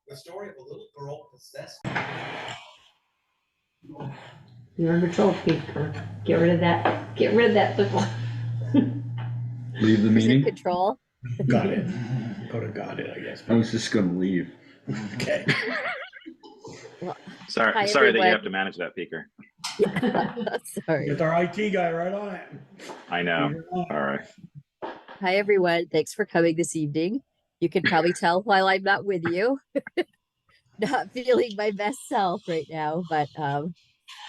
The story of a little girl possessed. You're in control, Peter. Get rid of that. Get rid of that little. Leave the meeting? Control. Got it. Go to got it, I guess. I was just gonna leave. Okay. Well, Sorry hi, that you everyone. have to manage that, Peeker. Sorry. Get our IT guy right on it. I know. All right. Hi, everyone. Thanks for coming this evening. You can probably tell while I'm not with you. Not feeling my best self right now, but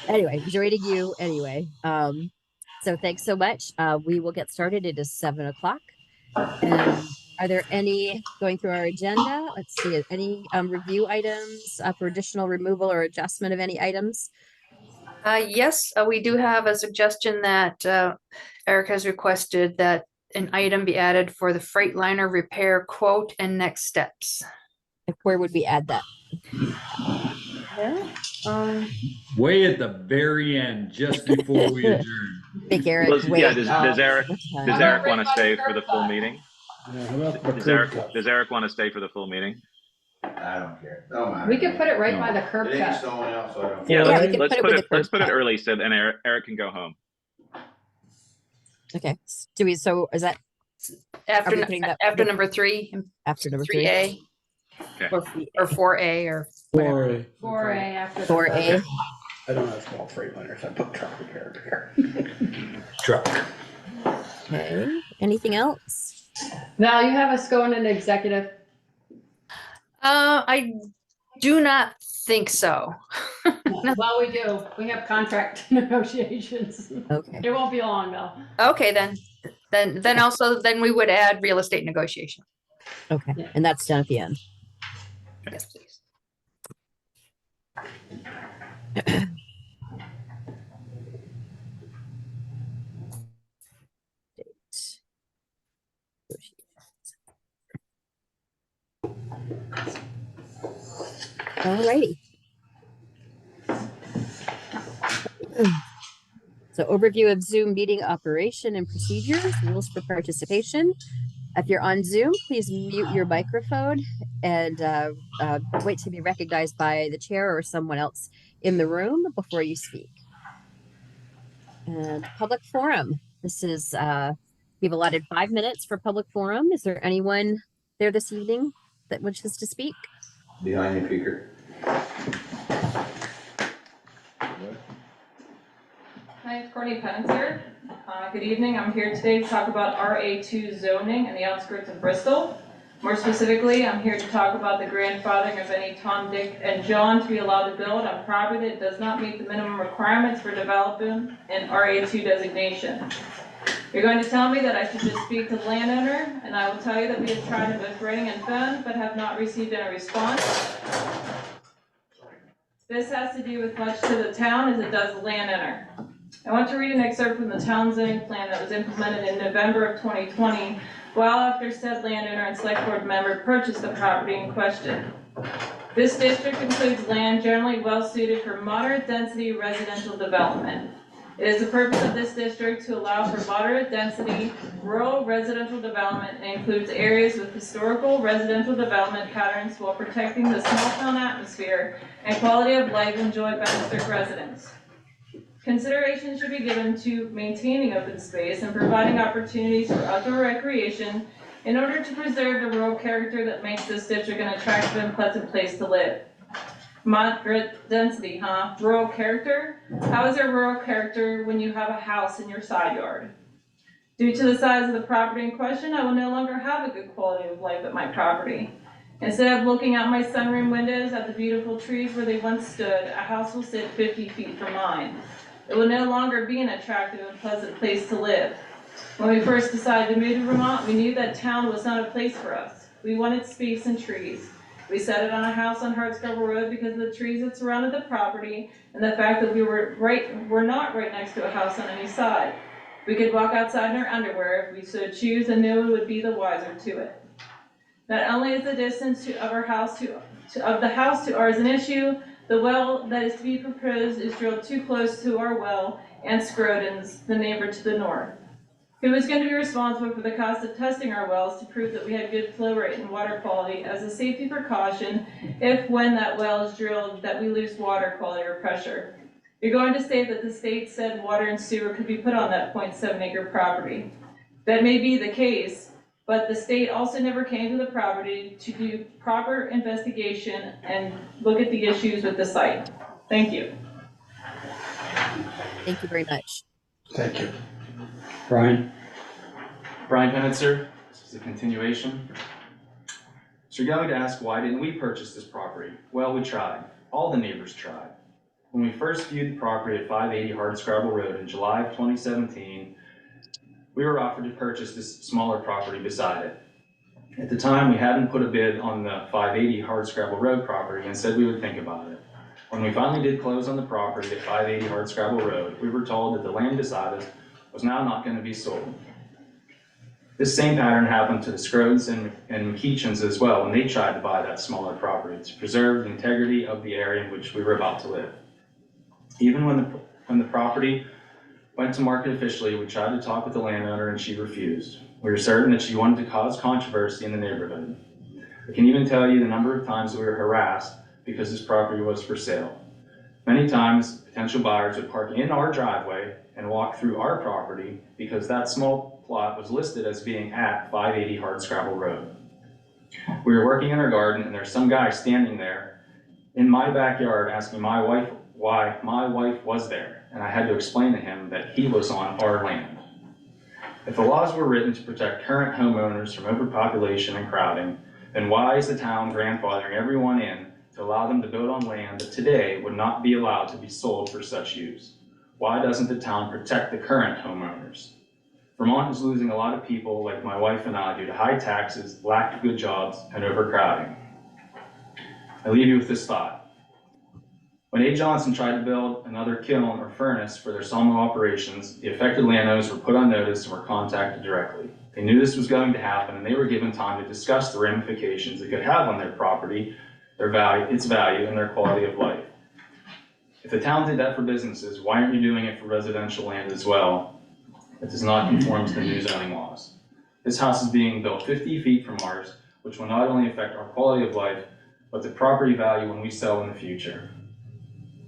anyway, joining you anyway. So thanks so much. We will get started. It is 7 o'clock. And are there any, going through our agenda, let's see, any review items for additional removal or adjustment of any items? Yes, we do have a suggestion that Eric has requested that an item be added for the Freightliner repair quote and next steps. Where would we add that? Yeah. Way at the very end, just before we adjourn. Make Eric Well, wait. yeah, does Eric want to stay for the full meeting? Yeah, how about the Does curb cut? Eric want to stay for the full meeting? I don't care. Don't matter. We could put it right No. by the curb It ain't cut. snowing out, so I don't. Yeah, Yeah, we can let's put it put with it. the Let's put it curb cut. early, so then Eric can go home. Okay. Do we, so is that After, we putting that- after number 3, after number 3A, three? or 4A, or whatever. 4A after. 4A. I don't have small Freightliners. I put truck repair here. Truck. Okay. Anything else? Val, you have us going into executive. I do not think so. Well, we do. We have contract negotiations. Okay. It won't be long though. Okay, then also we would add real estate negotiation. Okay. Yeah. And that's done at the end. Yes, please. Alrighty. So overview of Zoom meeting operation and procedures, rules for participation. If you're on Zoom, please mute your microphone and wait to be recognized by the chair or someone else in the room before you speak. And public forum. This is, we've allotted 5 minutes for public forum. Is there anyone there this evening that wishes to speak? Behind you, Peter. Hi, it's Courtney Penzer. Good evening. I'm here today to talk about RA2 zoning in the outskirts of Bristol. More specifically, I'm here to talk about the grandfathering of any Tom, Dick, and John to be allowed to build on property that does not meet the minimum requirements for development in RA2 designation. You're going to tell me that I should just speak to the landowner, and I will tell you that we have tried both writing and phone, but have not received any response. This has to do with much to the town as it does the landowner. I want to read an excerpt from the town zoning plan that was implemented in November of 2020, well after said landowner and select board member purchased the property in question. This district includes land generally well suited for moderate density residential development. It is the purpose of this district to allow for moderate density rural residential development and includes areas with historical residential development patterns while protecting the small town atmosphere and quality of life enjoyed by district residents. Consideration should be given to maintaining open space and providing opportunities for outdoor recreation in order to preserve the rural character that makes this district an attractive and pleasant place to live. Moderate density, huh? Rural character? How is there rural character when you have a house in your side yard? Due to the size of the property in question, I will no longer have a good quality of life at my property. Instead of looking out my sunroom windows at the beautiful trees where they once stood, a house will sit 50 feet from mine. It will no longer be an attractive and pleasant place to live. When we first decided to move to Vermont, we knew that town was not a place for us. We wanted space and trees. We set it on a house on Hartscrabble Road because of the trees that surrounded the property and the fact that we were not right next to a house on any side. We could walk outside in our underwear if we so choose, and no one would be the wiser to it. Not only is the distance of our house of the house to ours an issue, the well that is to be proposed is drilled too close to our well and Scroden's, the neighbor to the north. Who is going to be responsible for the cost of testing our wells to prove that we had good flow rate and water quality as a safety precaution if when that well is drilled that we lose water quality or pressure? You're going to say that the state said water and sewer could be put on that 0.7 acre property. That may be the case, but the state also never came to the property to do proper investigation and look at the issues with the site. Thank you. Thank you very much. Thank you. Brian? Brian Penitzer, this is a continuation. So you're going to ask, why didn't we purchase this property? Well, we tried. All the neighbors tried. When we first viewed the property at 580 Hardscrabble Road in July of 2017, we were offered to purchase this smaller property beside it. At the time, we hadn't put a bid on the 580 Hardscrabble Road property and said we would think about it. When we finally did close on the property at 580 Hardscrabble Road, we were told that the land beside us was now not going to be sold. This same pattern happened to the Scrodes and McKeechans as well when they tried to buy that smaller property to preserve the integrity of the area in which we were about to live. Even when the property went to market officially, we tried to talk with the landowner and she refused. We were certain that she wanted to cause controversy in the neighborhood. I can even tell you the number of times we were harassed because this property was for sale. Many times, potential buyers would park in our driveway and walk through our property because that small plot was listed as being at 580 Hardscrabble Road. We were working in our garden and there's some guy standing there in my backyard asking my wife why my wife was there, and I had to explain to him that he was on our land. If the laws were written to protect current homeowners from overpopulation and crowding, then why is the town grandfathering everyone in to allow them to build on land that today would not be allowed to be sold for such use? Why doesn't the town protect the current homeowners? Vermont is losing a lot of people like my wife and I due to high taxes, lack of good jobs, and overcrowding. I leave you with this thought. When A. Johnson tried to build another kiln or furnace for their sawmill operations, the affected landowners were put on notice and were contacted directly. They knew this was going to happen and they were given time to discuss the ramifications it could have on their property, its value, and their quality of life. If the town did that for businesses, why aren't you doing it for residential land as well? It does not conform to the new zoning laws. This house is being built 50 feet from ours, which will not only affect our quality of life, but the property value when we sell in the future.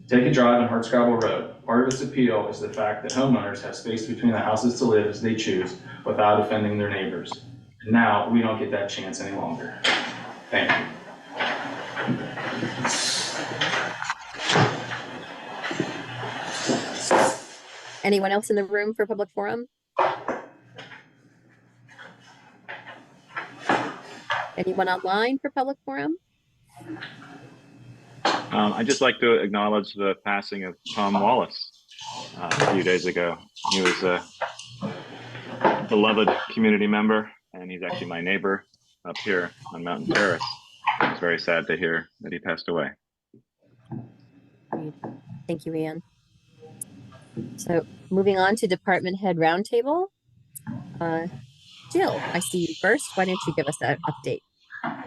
Take a drive on Hardscrabble Road. Part of its appeal is the fact that homeowners have space between the houses to live as they choose without offending their neighbors. And now we don't get that chance any longer. Thank you. Anyone else in the room for public forum? Anyone online for public forum? I'd just like to acknowledge the passing of Tom Wallace a few days ago. He was a beloved community member, and he's actually my neighbor up here on Mountain Terrace. It's very sad to hear that he passed away. Thank you, Ian. So moving on to department head roundtable. Jill, I see you first. Why don't you give us an update? I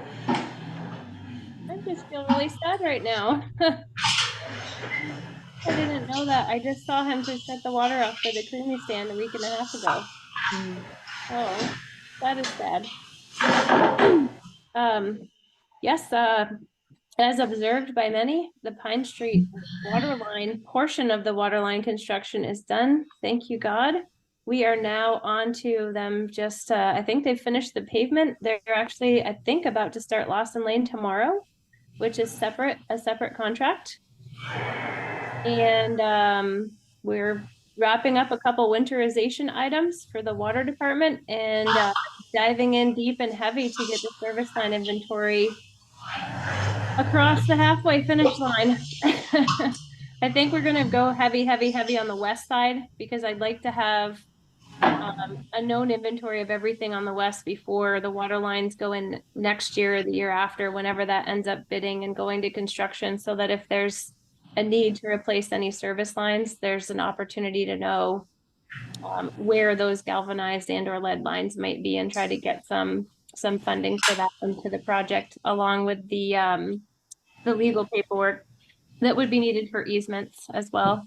just feel really sad right now. I didn't know that. I just saw him just shut the water off for the creamy stand a week and a half ago. Oh, that is sad. Yes, as observed by many, the Pine Street water line portion of the water line construction is done. Thank you, God. We are now on to them just, I think they've finished the pavement. They're actually, I think, about to start Lawson Lane tomorrow, which is a separate contract. And we're wrapping up a couple winterization items for the water department and diving in deep and heavy to get the service line inventory across the halfway finish line. I think we're gonna go heavy on the west side because I'd like to have a known inventory of everything on the west before the water lines go in next year or the year after, whenever that ends up bidding and going to construction, so that if there's a need to replace any service lines, there's an opportunity to know where those galvanized and or lead lines might be and try to get some funding for that into the project, along with the legal paperwork that would be needed for easements as well.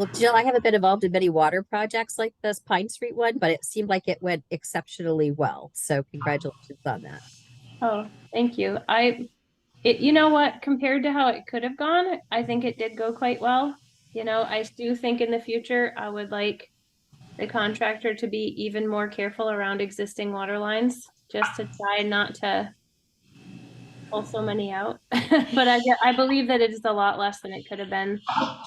Well, Jill, I haven't been involved in many water projects like this Pine Street one, but it seemed like it went exceptionally well. So congratulations on that. Oh, thank you. You know what, compared to how it could have gone, I think it did go quite well. You know, I do think in the future, I would like the contractor to be even more careful around existing water lines, just to try not to pull so many out. But I believe that it is a lot less than it could have been.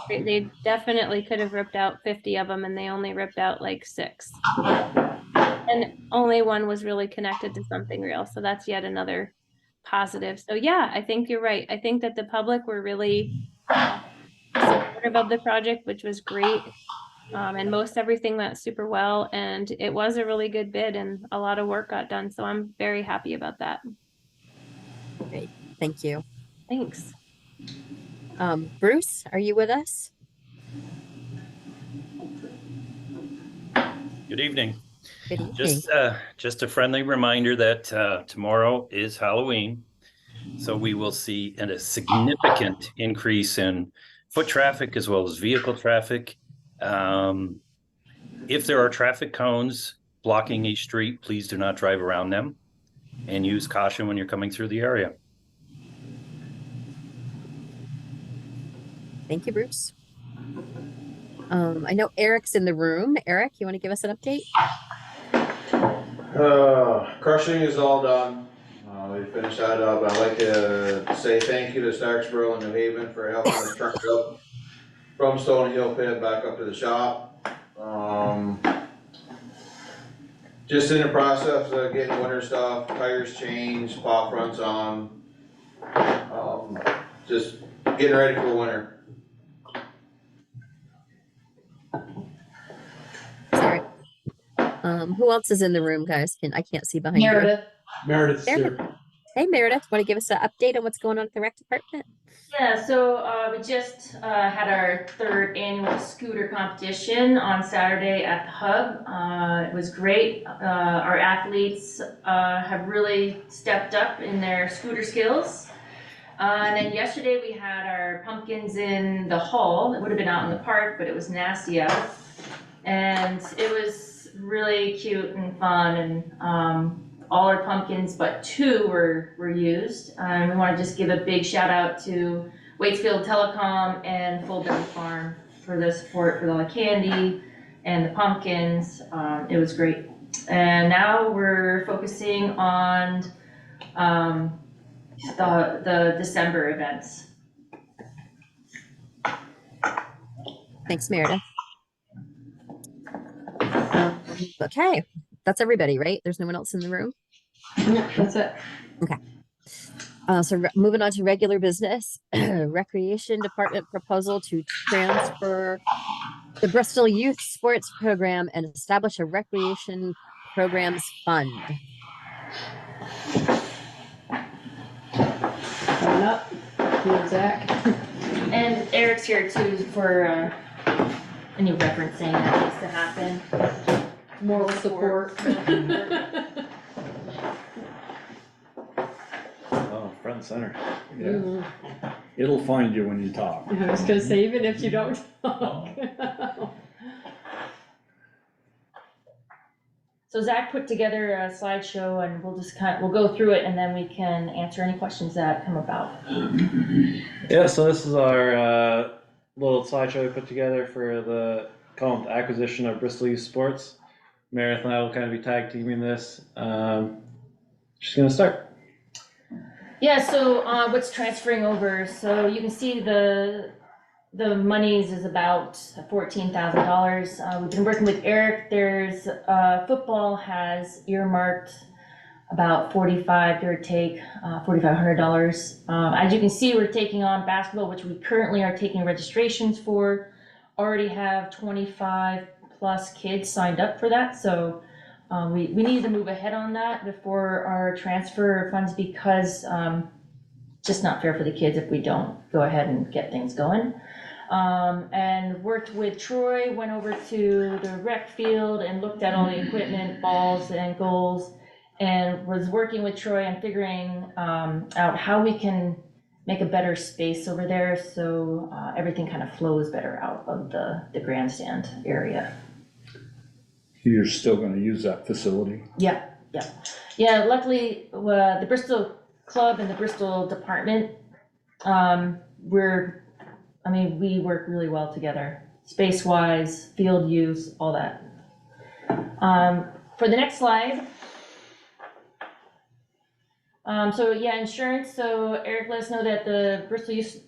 They definitely could have ripped out 50 of them, and they only ripped out like 6. And only one was really connected to something real. So that's yet another positive. So yeah, I think you're right. I think that the public were really supportive of the project, which was great. And most everything went super well. And it was a really good bid and a lot of work got done. So I'm very happy about that. Great. Thank you. Thanks. Bruce, are you with us? Good evening. Good evening. Just a friendly reminder that tomorrow is Halloween, so we will see a significant increase in foot traffic as well as vehicle traffic. If there are traffic cones blocking each street, please do not drive around them and use caution when you're coming through the area. Thank you, Bruce. I know Eric's in the room. Eric, you want to give us an update? Crushing is all done. We finished that up. I'd like to say thank you to Starksboro and New Haven for helping us truck it up from Stony Hill Pit back up to the shop. Just in the process of getting winter stuff, tires changed, pop fronts on. Just getting ready for winter. Sorry. Who else is in the room, guys? I can't see behind Meredith. Meredith's Meredith. here. Hey, Meredith, want to give us an update on what's going on at the rec department? Yeah, so we just had our 3rd annual scooter competition on Saturday at the Hub. It was great. Our athletes have really stepped up in their scooter skills. And then yesterday we had our pumpkins in the hall. It would have been out in the park, but it was nasty out. And it was really cute and fun, and all our pumpkins but 2 were used. And we want to just give a big shout out to Waitsfield Telecom and Full Belly Farm for the support for all the candy and the pumpkins. It was great. And now we're focusing on the December events. Thanks, Meredith. Okay, that's everybody, right? There's no one else in the room? Yeah, that's it. Okay. So moving on to regular business, Recreation Department proposal to transfer the Bristol Youth Sports Program and establish a recreation programs fund. Coming up. Here's Zach. And Eric's here too for any referencing that needs to happen. Moral support. Oh, front and center. Yeah. Mhm. It'll find you when you talk. I was gonna say, even if you don't talk. So Zach put together a slideshow and we'll go through it and then we can answer any questions that come about. Yeah, so this is our little slideshow we put together for the acquisition of Bristol Youth Sports. Meredith and I will kind of be tag teaming this. Just gonna start. Yeah, so what's transferring over? So you can see the monies is about $14,000. We've been working with Eric. There's football has earmarked about $4,500, give or take, $4,500. As you can see, we're taking on basketball, which we currently are taking registrations for. Already have 25 plus kids signed up for that. So we need to move ahead on that before our transfer funds, because it's just not fair for the kids if we don't go ahead and get things going. And worked with Troy, went over to the rec field and looked at all the equipment, balls and goals, and was working with Troy and figuring out how we can make a better space over there, so everything kind of flows better out of the grandstand area. You're still gonna use that facility? Yeah. Yeah, luckily, the Bristol Club and the Bristol Department, we work really well together, space-wise, field use, all that. For the next slide. Insurance, so Eric let us know that the Bristol use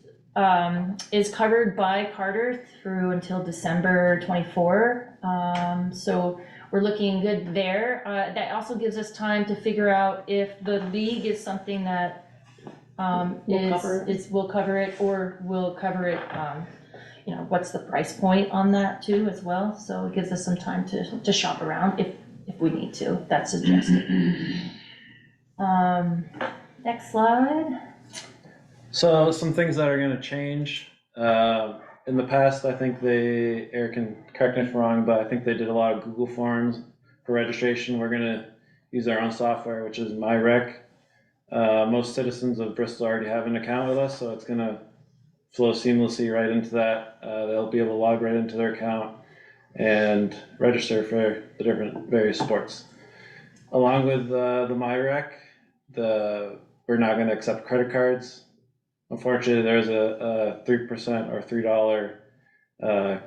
is covered by Carter through until December 24. So we're looking good there. That also gives us time to figure out if the league is something that will cover it, or will cover it, what's the price point on that too as well. So it gives us some time to shop around if we need to. That's suggested. Next slide. So some things that are gonna change. In the past, I think Eric can correct me if I'm wrong, but I think they did a lot of Google Forms for registration. We're gonna use our own software, which is MyRec. Most citizens of Bristol already have an account with us, so it's gonna flow seamlessly right into that. They'll be able to log right into their account and register for the different various sports. Along with the MyRec, we're not going to accept credit cards. Unfortunately, there's a 3% or $3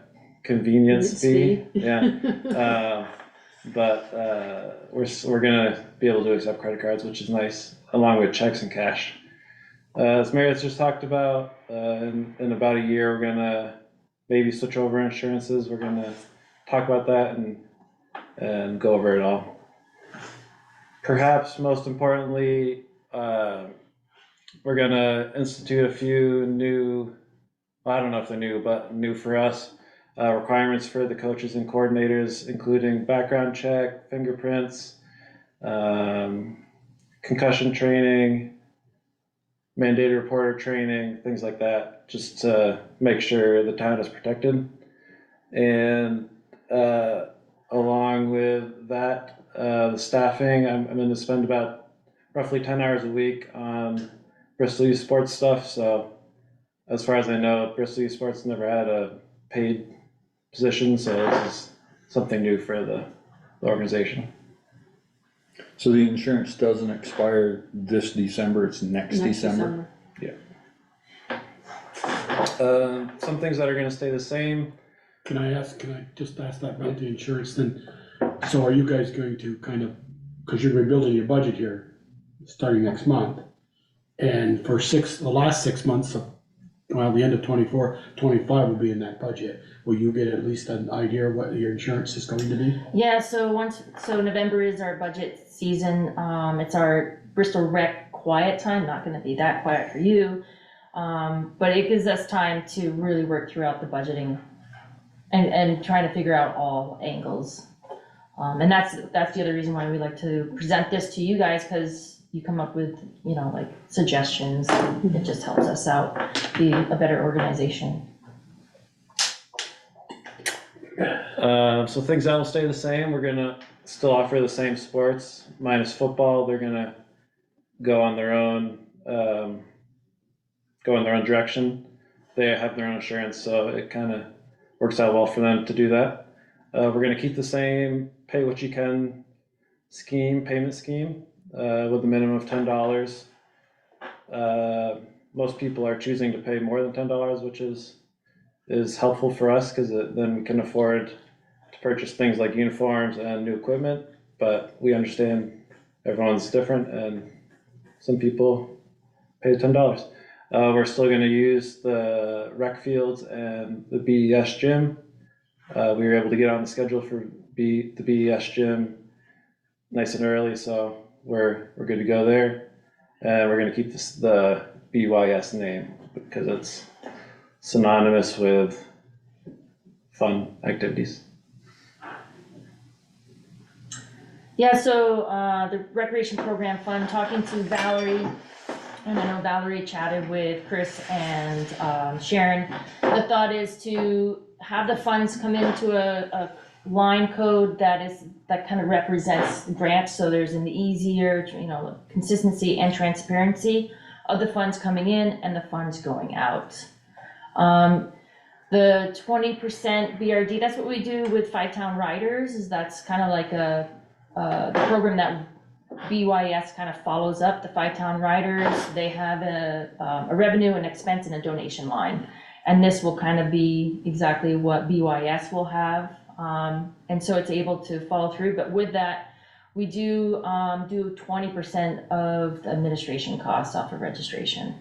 convenience fee. Yeah, but we're going to be able to accept credit cards, which is nice, along with checks and cash. As Meredith just talked about, in about a year, we're going to maybe switch over insurances. We're going to talk about that and go over it all. Perhaps most importantly, we're gonna institute a few new, I don't know if they're new, but new for us, requirements for the coaches and coordinators, including background check, fingerprints, concussion training, mandated reporter training, things like that, just to make sure the town is protected. And along with that, the staffing, I'm going to spend about roughly 10 hours a week on Bristol Youth Sports stuff. So as far as I know, Bristol Youth Sports never had a paid position, so this is something new for the organization. So the insurance doesn't expire this December, it's next December? Yeah. Some things that are going to stay the same. Can I just ask that about the insurance then? So are you guys going to kind of, because you're going to be building your budget here starting next month, and for the last 6 months of, the end of 24, 25 will be in that budget. Will you get at least an idea of what your insurance is going to be? Yeah, so November is our budget season. It's our Bristol Rec quiet time, not going to be that quiet for you, but it gives us time to really work throughout the budgeting and trying to figure out all angles. And that's the other reason why we like to present this to you guys, because you come up with, like suggestions, and it just helps us out be a better organization. So things that will stay the same, we're gonna still offer the same sports, minus football. They're gonna go in their own direction. They have their own insurance, so it kind of works out well for them to do that. We're gonna keep the same pay what you can payment scheme with a minimum of $10. Most people are choosing to pay more than $10, which is helpful for us, because then we can afford to purchase things like uniforms and new equipment. But we understand everyone's different, and some people pay $10. We're still going to use the rec fields and the BES gym. We were able to get on the schedule for the BES gym nice and early, so we're good to go there. And we're going to keep the BYS name because it's synonymous with fun activities. Yeah, so the Recreation Program Fund, talking to Valerie, and I know Valerie chatted with Chris and Sharon. The thought is to have the funds come into a line code that kind of represents the grant, so there's an easier, consistency and transparency of the funds coming in and the funds going out. The 20% BRD, that's what we do with Five Town Riders, is that's kind of like the program that BYS kind of follows up the Five Town Riders. They have a revenue and expense and a donation line. And this will kind of be exactly what BYS will have. And so it's able to follow through, but with that, we do 20% of the administration costs off of registration.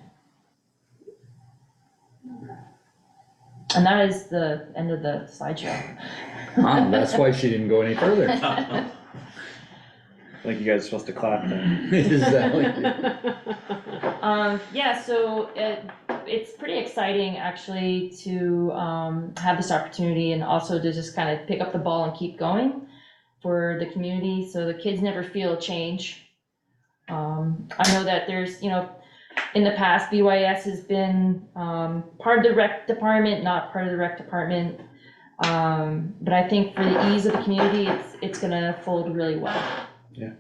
And that is the end of the slideshow. Wow, that's why she didn't go any further. I think you guys are supposed to clap then. Exactly. Yeah, so it's pretty exciting actually to have this opportunity and also to just kind of pick up the ball and keep going for the community, so the kids never feel change. I know that there's, in the past, BYS has been part of the rec department, not part of the rec department. But I think for the ease of the community, it's gonna fold really well. Yeah.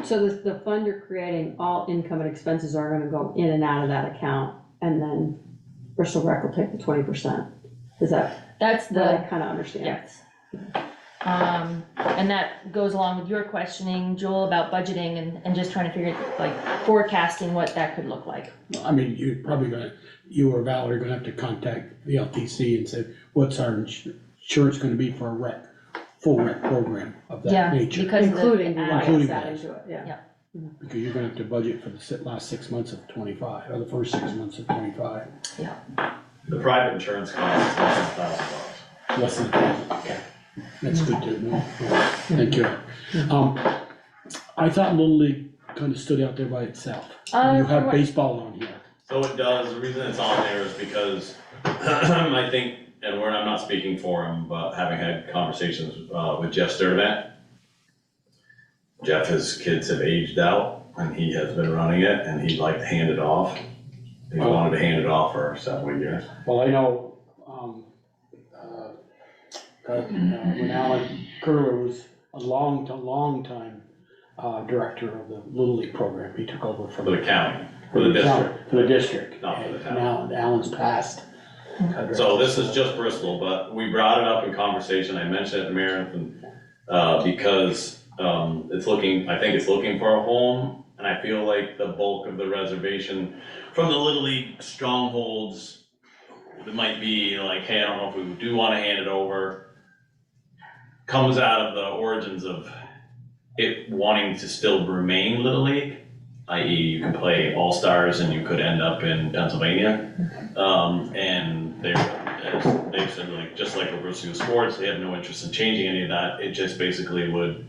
So the fund you're creating, all income and expenses are gonna go in and out of that account, and then Bristol Rec will take the 20%. Is that? That's what I the, kind of understand? yes. And that goes along with your questioning, Joel, about budgeting and just trying to figure, like, forecasting what that could look like. I mean, you or Val are gonna have to contact the LTC and say, what's our insurance gonna be for a full rec program of Yeah, that nature? because Including the Including that that. into it, yeah. Yeah. Because you're gonna have to budget for the last 6 months of 25, or the first 6 months of 25. The private insurance cost is $1,000. Less than $1,000, okay. That's good to know. Thank you. I thought Little League kind of stood out there by itself. You have baseball on here. So it does, the reason it's on there is because I think, and I'm not speaking for him, but having had conversations with Jeff Sturdivant. Jeff, his kids have aged out and he has been running it and he'd like to hand it off. He wanted to hand it off for several years. Well, I know, when Alan Curler was a long time director of the Little League program, he took over from For the county, for the district. For the district. Not for the town. Now Alan's passed. So this is just Bristol, but we brought it up in conversation, I mentioned it to Meredith, and, because, I think it's looking for a home, and I feel like the bulk of the reservation from the Little League strongholds, it might be like, hey, I don't know if we do wanna hand it over, comes out of the origins of it wanting to still remain Little League, i.e. you can play All-Stars and you could end up in Pennsylvania. And they've said, like, just like with Bristol Sports, they have no interest in changing any of that. It just basically would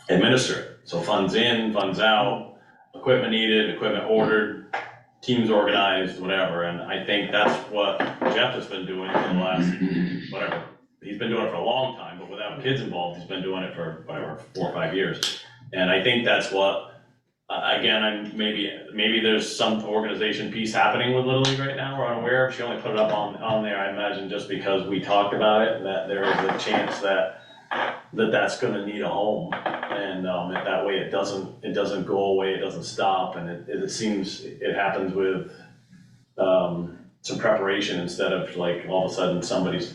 administer it. So funds in, funds out, equipment needed, equipment ordered, teams organized, whatever. And I think that's what Jeff has been doing for the last, whatever. He's been doing it for a long time, but without kids involved, he's been doing it for whatever, 4 or 5 years. And I think that's what, again, maybe there's some organization piece happening with Little League right now we're unaware of. She only put it up on there, I imagine, just because we talked about it, that there is a chance that's gonna need a home. And that way it doesn't go away, it doesn't stop, and it seems it happens with some preparation instead of like all of a sudden somebody's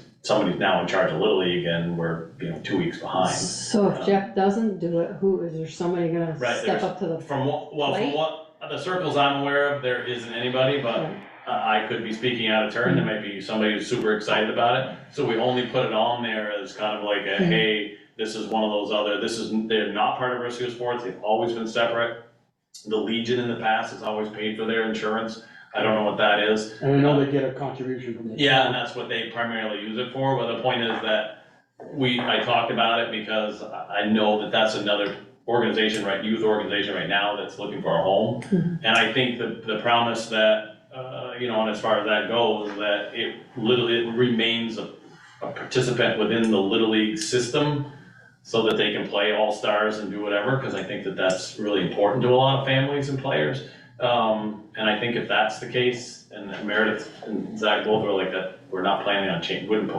now in charge of Little League and we're 2 weeks behind. So if Jeff doesn't do it, is there somebody gonna step up to the From plate? what the circles I'm aware of, there isn't anybody, but I could be speaking out of turn. There might be somebody who's super excited about it. So we only put it on there as kind of like a, hey, this is one of those they're not part of Bristol Sports. They've always been separate. The Legion in the past has always paid for their insurance. I don't know what that is. And I know they get a contribution from the Yeah, and that's what they primarily use it for, but the point is that I talked about it because I know that that's another organization, youth organization right now that's looking for a home. And I think the promise that, and as far as that goes, is that it remains a participant within the Little League system so that they can play All-Stars and do whatever, because I think that that's really important to a lot of families and players. And I think if that's the case, and Meredith and Zach both were like that, we're not planning on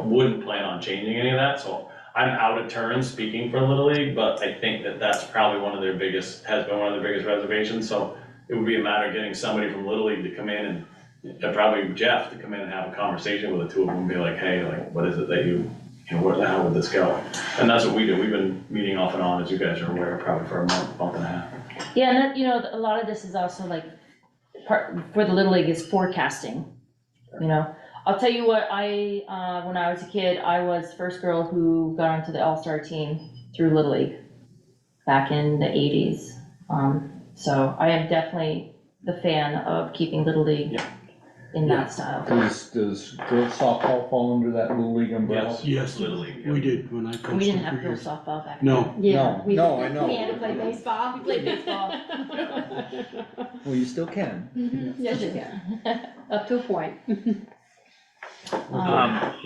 wouldn't plan on changing any of that. So I'm out of turn speaking for Little League, but I think that that's probably has been one of their biggest reservations. So it would be a matter of getting somebody from Little League to come in and probably Jeff to come in and have a conversation with the two of them and be like, hey, like, what is it that you know, where the hell would this go? And that's what we do. We've been meeting off and on, as you guys are aware, probably for a month and a half. Yeah, and that, you know, a lot of this is also like, part, for the Little League is forecasting, you know? I'll tell you what, when I was a kid, I was the first girl who got onto the All-Star team through Little League back in the 80s. So I am definitely the fan of keeping Little League in that style. Does girls softball fall under that Little League umbrella? Yes, Little League. we did when I coached. We didn't them have for girls years. softball back No. then. Yeah. No, I know. We had to play baseball. We played baseball. Well, you still can. Yes, you can, up to a point.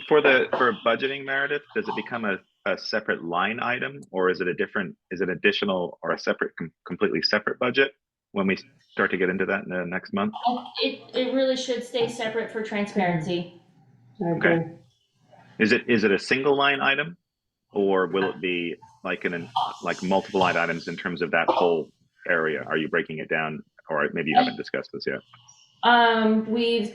For budgeting, Meredith, does it become a separate line item, or is it an additional or a separate, completely separate budget when we start to get into that in the next month? It really should stay separate for transparency. Okay. Is it a single line item, or will it be like like multiple line items in terms of that whole area? Are you breaking it down, or maybe you haven't discussed this yet? We've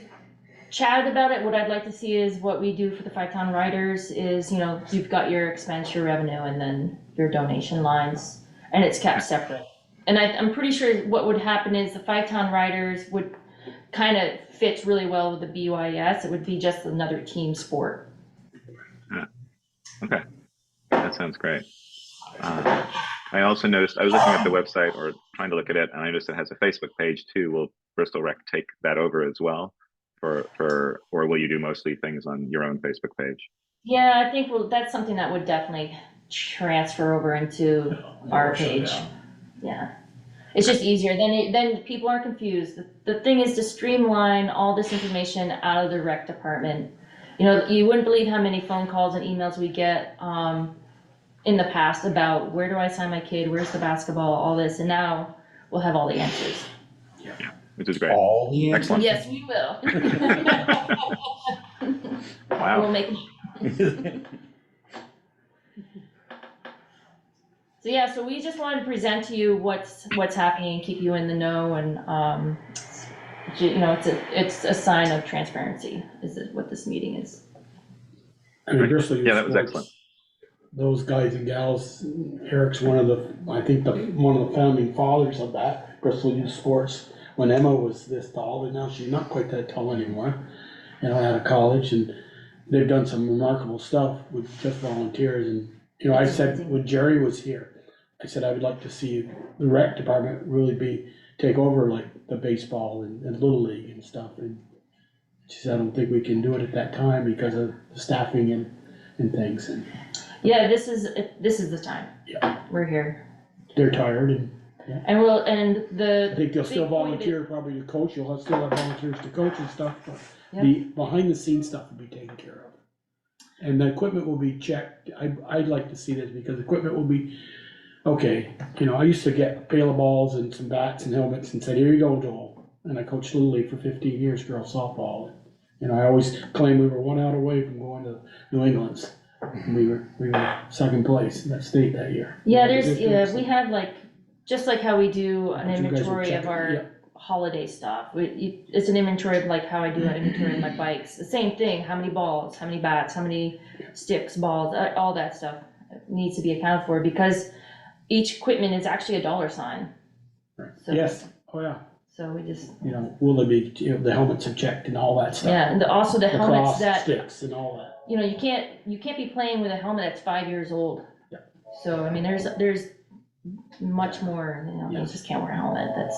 chatted about it. What I'd like to see is what we do for the Five Town Riders is, you know, you've got your expense, your revenue, and then your donation lines, and it's kept separate. And I'm pretty sure what would happen is the Five Town Riders would kind of fits really well with the BYS. It would be just another team sport. Okay, that sounds great. I also noticed, I was looking at the website or trying to look at it, and I noticed it has a Facebook page too. Will Bristol Rec take that over as well? Or will you do mostly things on your own Facebook page? Yeah, I think that's something that would definitely transfer over into our page. Yeah, it's just easier. Then people aren't confused. The thing is to streamline all this information out of the rec department. You know, you wouldn't believe how many phone calls and emails we get in the past about where do I sign my kid, where's the basketball, all this, and now we'll have all the answers. Yeah, which is great. All the answers. Excellent. Yes, we will. Wow. We'll make. So yeah, so we just wanted to present to you what's happening and keep you in the know, and you know, it's a sign of transparency. Is what this meeting is. I mean, Bristol Youth Yeah, that was Sports, excellent. those guys and gals, Eric's one of the founding fathers of that, Bristol Youth Sports, when Emma was this tall, and now she's not quite that tall anymore, you know, out of college, and they've done some remarkable stuff with just volunteers. And, you know, I said, when Jerry was here, I said, I would like to see the rec department really take over like the baseball and Little League and stuff. And she said, I don't think we can do it at that time because of the staffing and things. And yeah, this is the time. Yeah, we're here. They're tired and. Yeah. And I think they'll still volunteer probably to coach. You'll still have volunteers to coach and stuff, but the behind the scenes stuff will be taken care of. And the equipment will be checked. I'd like to see this because equipment will be, okay, you know, I used to get a pail of balls and some bats and helmets and said, here you go, Joel. And I coached Little League for 15 years, girls softball. And I always claimed we were 1 out away from going to New England's. We were second place in that state that year. Yeah, we have like, just like how we do an But you guys will inventory check of it, our yeah. holiday stuff. It's an inventory of like how I do an inventory of my bikes. The same thing, how many balls, how many bats, how many sticks, balls, all that stuff needs to be accounted for because each equipment is actually a dollar sign. So, Yes, oh yeah. So we just. You know, will they be, you know, the helmets are checked and all that stuff. Yeah, and also the helmets cross that. sticks and all that. You know, you can't be playing with a helmet that's 5 years old. Yeah. So, I mean, there's much more, you know, you just can't wear a helmet that's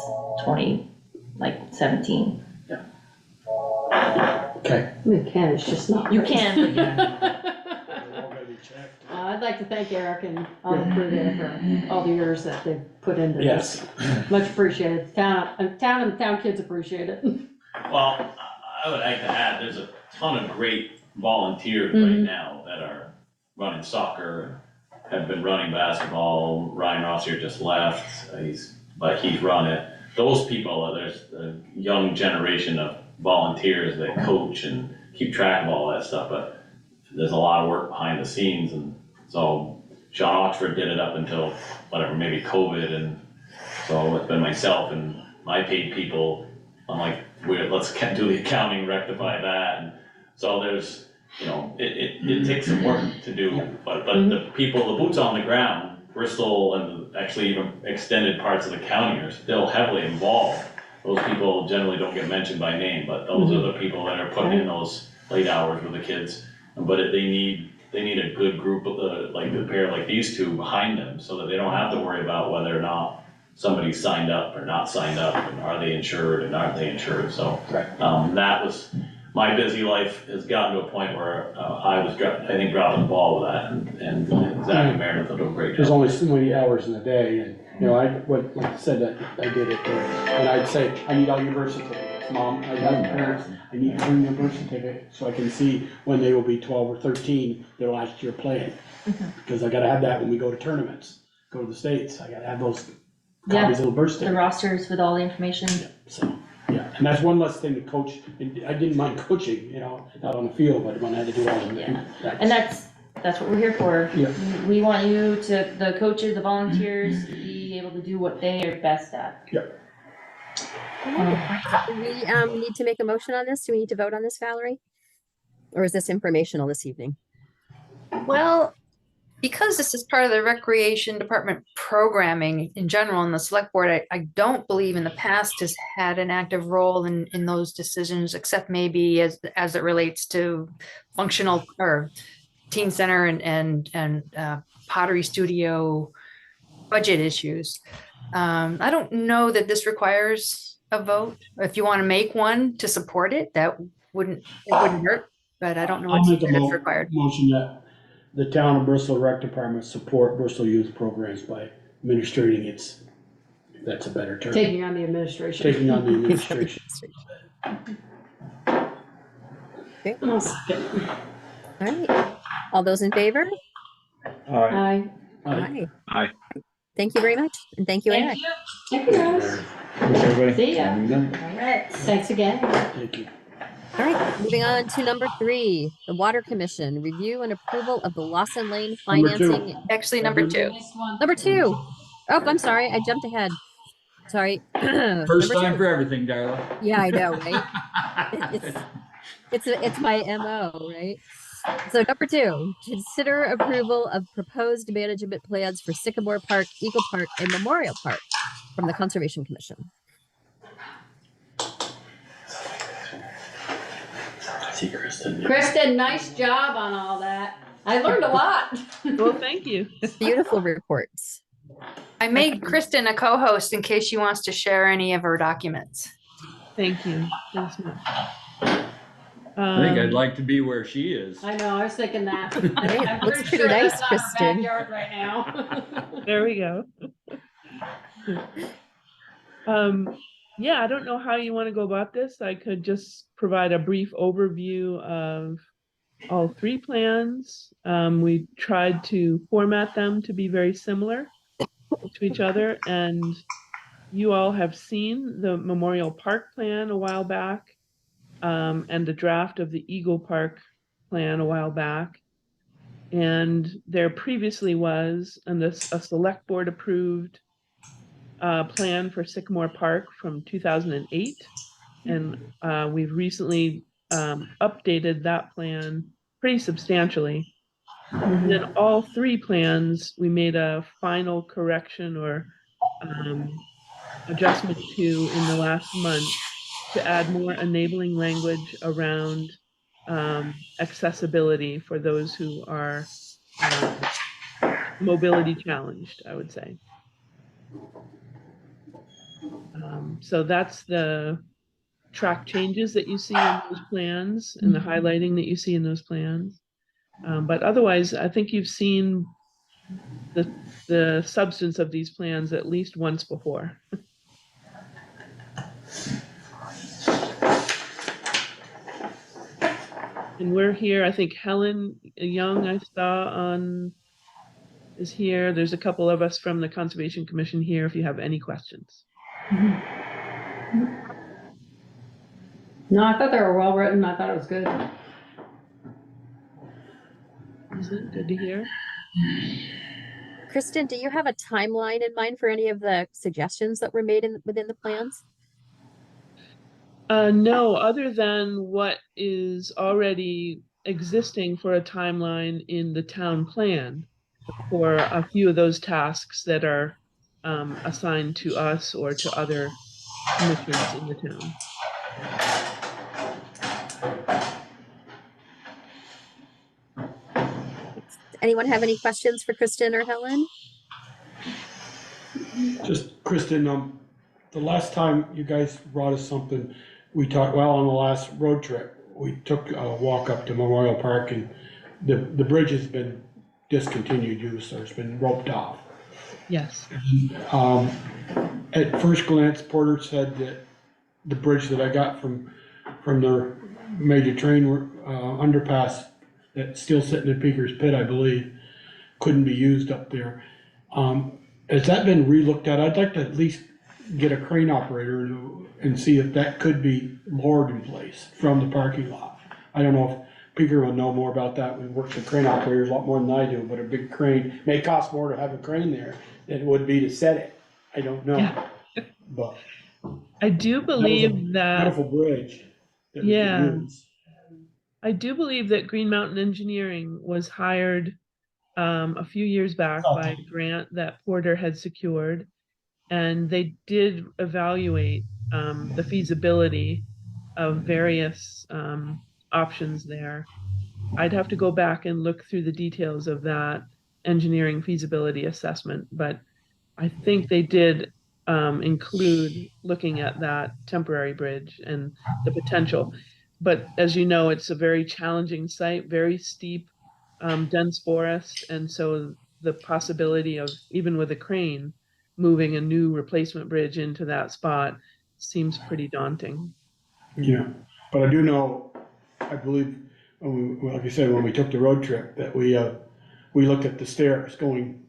17. Okay. You can, it's just not. You can, I'd like to thank Eric and all the crew there for all the years that they've put into this. Much appreciated. Town and town kids appreciate it. Well, I would like to add, there's a ton of great volunteers right now that are running soccer, have been running basketball. Ryan Rossier just left, but he's run it. Those people, there's a young generation of volunteers that coach and keep track of all that stuff, but there's a lot of work behind the scenes. And so Sean Oxford did it up until whatever, maybe COVID, and so it's been myself and my paid people, I'm like, let's do the accounting, rectify that, and so there's, it takes some work to do, but the people, the boots on the ground, Bristol and actually even extended parts of the county are still heavily involved. Those people generally don't get mentioned by name, but those are the people that are putting in those late hours with the kids. But they need a good group of like a pair like these two behind them, so that they don't have to worry about whether or not somebody's signed up or not signed up, and are they insured and aren't they insured. So that was, my busy life has gotten to a point where I think dropping the ball with that, and Zach and Meredith will do a great job. There's only so many hours in a day, and like I said, I did it there, and I'd say, I need all your birth certificates, Mom, I have parents, I need to bring your birth certificate, so I can see when they will be 12 or 13, their last year playing. Because I gotta have that when we go to tournaments, go to the States, I gotta have those copies of the birth The certificate. rosters with all the information. So, yeah, and that's one less thing to coach, and I didn't mind coaching, not on the field, but when I had to do all of it. And that's what we're here for. Yeah. We want you to, the coaches, the volunteers, to be able to do what they are best at. Yeah. Do we need to make a motion on this? Do we need to vote on this, Valerie? Or is this informational this evening? Well, because this is part of the recreation department programming in general, and the select board, I don't believe in the past has had an active role in those decisions, except maybe as it relates to functional or teen center and pottery studio budget issues. I don't know that this requires a vote. If you want to make one to support it, it wouldn't hurt, but I don't know I'll make a what's required. motion that the town of Bristol Rec Department support Bristol youth programs by administrating if that's a better term. Taking on the administration. Taking on the administration. Okay. All right. All those in favor? Aye. Aye. Thank you very much. And thank you, Eric. Thank you, guys. Everybody. See ya. Have a good night. All right, thanks again. Thank you. All right, moving on to number 3, the Water Commission, review and approval of the Lawson Lane Number two. financing. Actually, number 2. Number 2. Oh, I'm sorry, I jumped ahead. Sorry. First Number time 2. for everything, Darla. Yeah, I know, right? It's my MO, right? So number 2, consider approval of proposed management plans for Sycamore Park, Eagle Park, and Memorial Park from the Conservation Commission. See Kristen. Kristen, nice job on all that. I learned a lot. Well, thank you. Beautiful reports. I made Kristen a co-host in case she wants to share any of her documents. Thank you. Thanks much. I think I'd like to be where she is. I know, I was thinking that. Right, I'm looks pretty pretty sure nice, that's not a Kristen. backyard right now. There we go. Yeah, I don't know how you want to go about this. I could just provide a brief overview of all 3 plans. We tried to format them to be very similar to each other, and you all have seen the Memorial Park plan a while back, and the draft of the Eagle Park plan a while back. And there previously was a select board approved plan for Sycamore Park from 2008. And we've recently updated that plan pretty substantially. And then all 3 plans, we made a final correction or adjustment to in the last month to add more enabling language around accessibility for those who are mobility challenged, I would say. So that's the track changes that you see in those plans and the highlighting that you see in those plans. But otherwise, I think you've seen the substance of these plans at least once before. And we're here, I think Helen Young I saw is here. There's a couple of us from the Conservation Commission here if you have any questions. No, I thought they were well written. I thought it was good. Is it good to hear? Kristen, do you have a timeline in mind for any of the suggestions that were made within the plans? No, other than what is already existing for a timeline in the town plan for a few of those tasks that are assigned to us or to other commissions in the town. Anyone have any questions for Kristen or Helen? Just, Kristen, the last time you guys brought us something, we talked, well, on the last road trip, we took a walk up to Memorial Park and the bridge has been discontinued use, or it's been roped off. Yes. At first glance, Porter said that the bridge that I got from their major train underpass that's still sitting in Peaker's Pit, I believe, couldn't be used up there. Has that been relooked at? I'd like to at least get a crane operator and see if that could be lowered in place from the parking lot. I don't know if Peaker will know more about that. We work with crane operators a lot more than I do, but a big crane may cost more to have a crane there than it would be to set it. I don't know. Yeah. But I do believe that. Beautiful bridge that we Yeah. could use. I do believe that Green Mountain Engineering was hired a few years back by a grant that Porter had secured, and they did evaluate the feasibility of various options there. I'd have to go back and look through the details of that engineering feasibility assessment, but I think they did include looking at that temporary bridge and the potential. But as you know, it's a very challenging site, very steep, dense forest. And so the possibility of, even with a crane, moving a new replacement bridge into that spot seems pretty daunting. Yeah, but I do know, I believe, like I said, when we took the road trip, that we looked at the stairs going,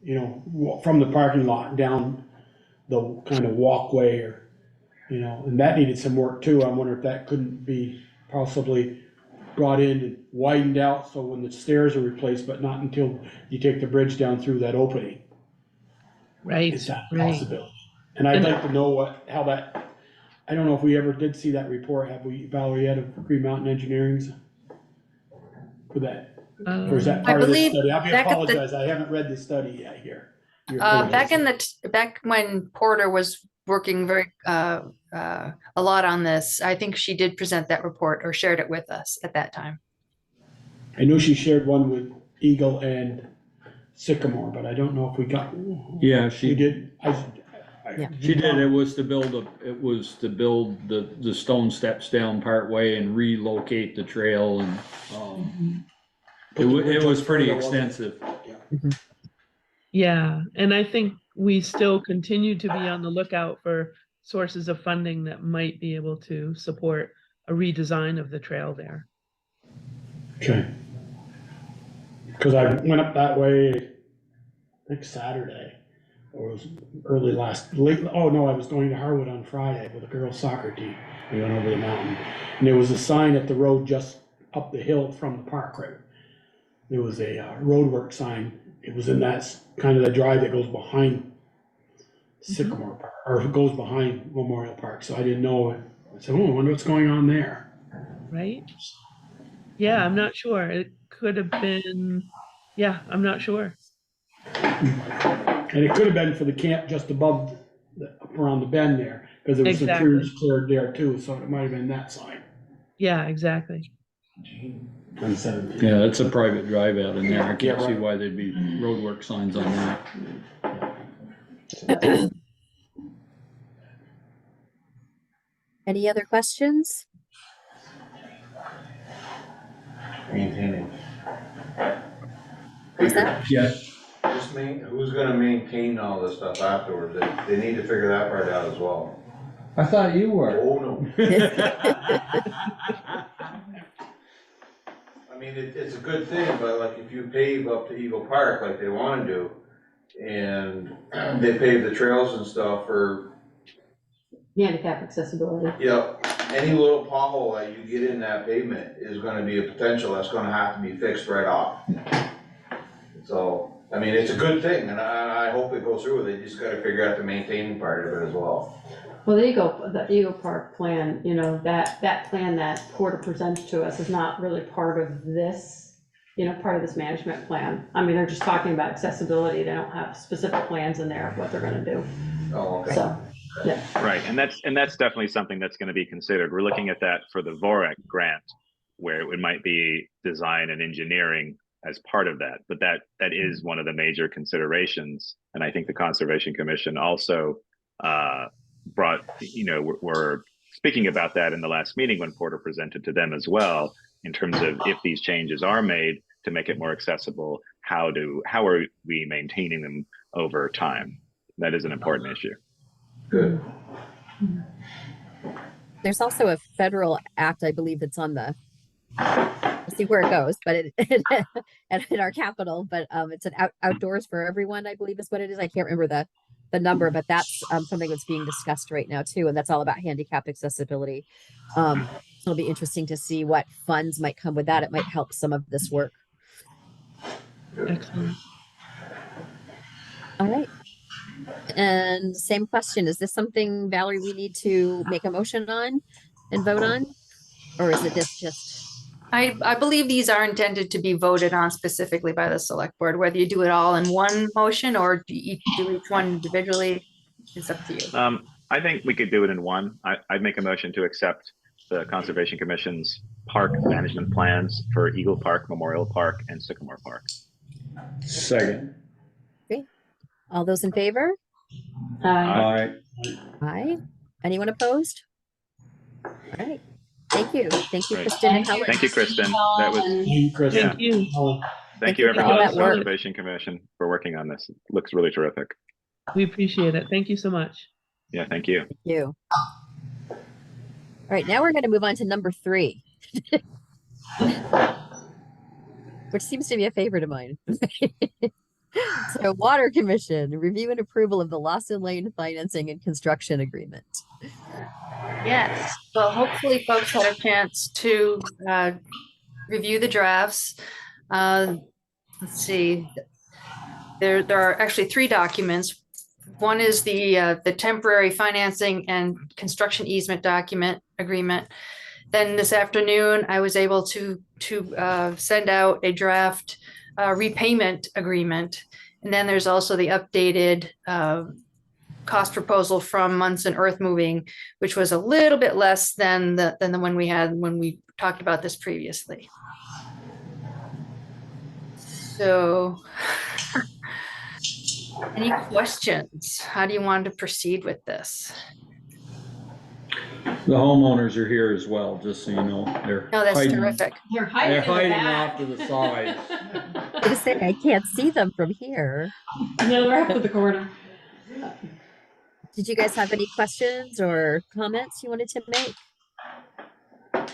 from the parking lot down the kind of walkway or, and that needed some work too. I wonder if that couldn't be possibly brought in and widened out so when the stairs are replaced, but not until you take the bridge down through that opening. Right. Is that a possibility? And I'd like to know how that, I don't know if we ever did see that report. Have we, Valerie, yet of Green Mountain Engineering's for that? Or is that part of this study? I apologize, I haven't read the study yet here. Back when Porter was working very a lot on this, I think she did present that report or shared it with us at that time. I know she shared one with Eagle and Sycamore, but I don't know if we got. Yeah, we did. She did. It was to build the stone steps down part way and relocate the trail, and it was pretty extensive. Yeah, and I think we still continue to be on the lookout for sources of funding that might be able to support a redesign of the trail there. Okay. Because I went up that way, I think Saturday, or it was I was going to Harwood on Friday with a girls' soccer team. We went over the mountain, and there was a sign at the road just up the hill from the park, right? There was a roadwork sign. It was in that kind of the drive that goes behind Sycamore Park, or goes behind Memorial Park. So I didn't know. I said, I wonder what's going on there. Right? Yeah, I'm not sure. It could have been, I'm not sure. And it could have been for the camp just above, around the bend there, because there was some trees cleared there too, so it might have been that sign. Yeah, exactly. Yeah, it's a private drive out in there. I can't see why there'd be roadwork signs on that. Any other questions? Maintaining. What's that? Yeah. Who's gonna maintain all this stuff afterwards? They need to figure that part out as well. I thought you were. Oh, no. I mean, it's a good thing, but like if you pave up to Eagle Park like they wanna do, and they pave the trails and stuff for. Handicap accessibility. Yep, any little pothole that you get in that pavement is gonna be a potential that's gonna have to be fixed right off. So, I mean, it's a good thing, and I hope it goes through. They just gotta figure out the maintaining part of it as well. Well, the Eagle Park plan, you know, that plan that Porter presented to us is not really part of this, you know, part of this management plan. I mean, they're just talking about accessibility. They don't have specific plans in there of what they're gonna do. Oh, okay. So, yeah. Right, and that's definitely something that's going to be considered. We're looking at that for the VOREC grant, where it might be design and engineering as part of that, but that is one of the major considerations. And I think the Conservation Commission also brought, you know, we're speaking about that in the last meeting when Porter presented to them as well, in terms of if these changes are made to make it more accessible, how are we maintaining them over time? That is an important issue. Good. There's also a federal act, I believe, that's on the, we'll see where it goes, but in our capital, but it's an outdoors for everyone, I believe is what it is. I can't remember the number, but that's something that's being discussed right now too, and that's all about handicap accessibility. So it'll be interesting to see what funds might come with that. It might help some of this work. Excellent. All right. And same question, is this something, Valerie, we need to make a motion on and vote on? Or is it just? I believe these are intended to be voted on specifically by the select board, whether you do it all in one motion or do each one individually, it's up to you. I think we could do it in one. I'd make a motion to accept the Conservation Commission's park management plans for Eagle Park, Memorial Park, and Sycamore Park. Second. Okay. All those in favor? Aye. Aye. Anyone opposed? All right. Thank you. Thank you, Great. Kristen and Helen. Thank you, Kristen. That was, Thank you, Kristen. yeah. Thank you. Thank you for all everyone at that the work. Conservation Commission for working on this. It looks really terrific. We appreciate it. Thank you so much. Yeah, thank you. Thank you. All right, now we're going to move on to number 3, which seems to be a favorite of mine. So, Water Commission, review and approval of the Lawson Lane financing and construction agreement. Yes, well, hopefully folks had a chance to review the drafts. Let's see, there are actually 3 documents. One is the temporary financing and construction easement document agreement. Then this afternoon, I was able to send out a draft repayment agreement. And then there's also the updated cost proposal from Munson Earth Moving, which was a little bit less than the one we had when we talked about this previously. So, any questions? How do you want to proceed with this? The homeowners are here as well, just so you know. No, that's terrific. They're hiding off to the side. I was gonna say, I can't see them from here. No, they're up to the corner. Did you guys have any questions or comments you wanted to make?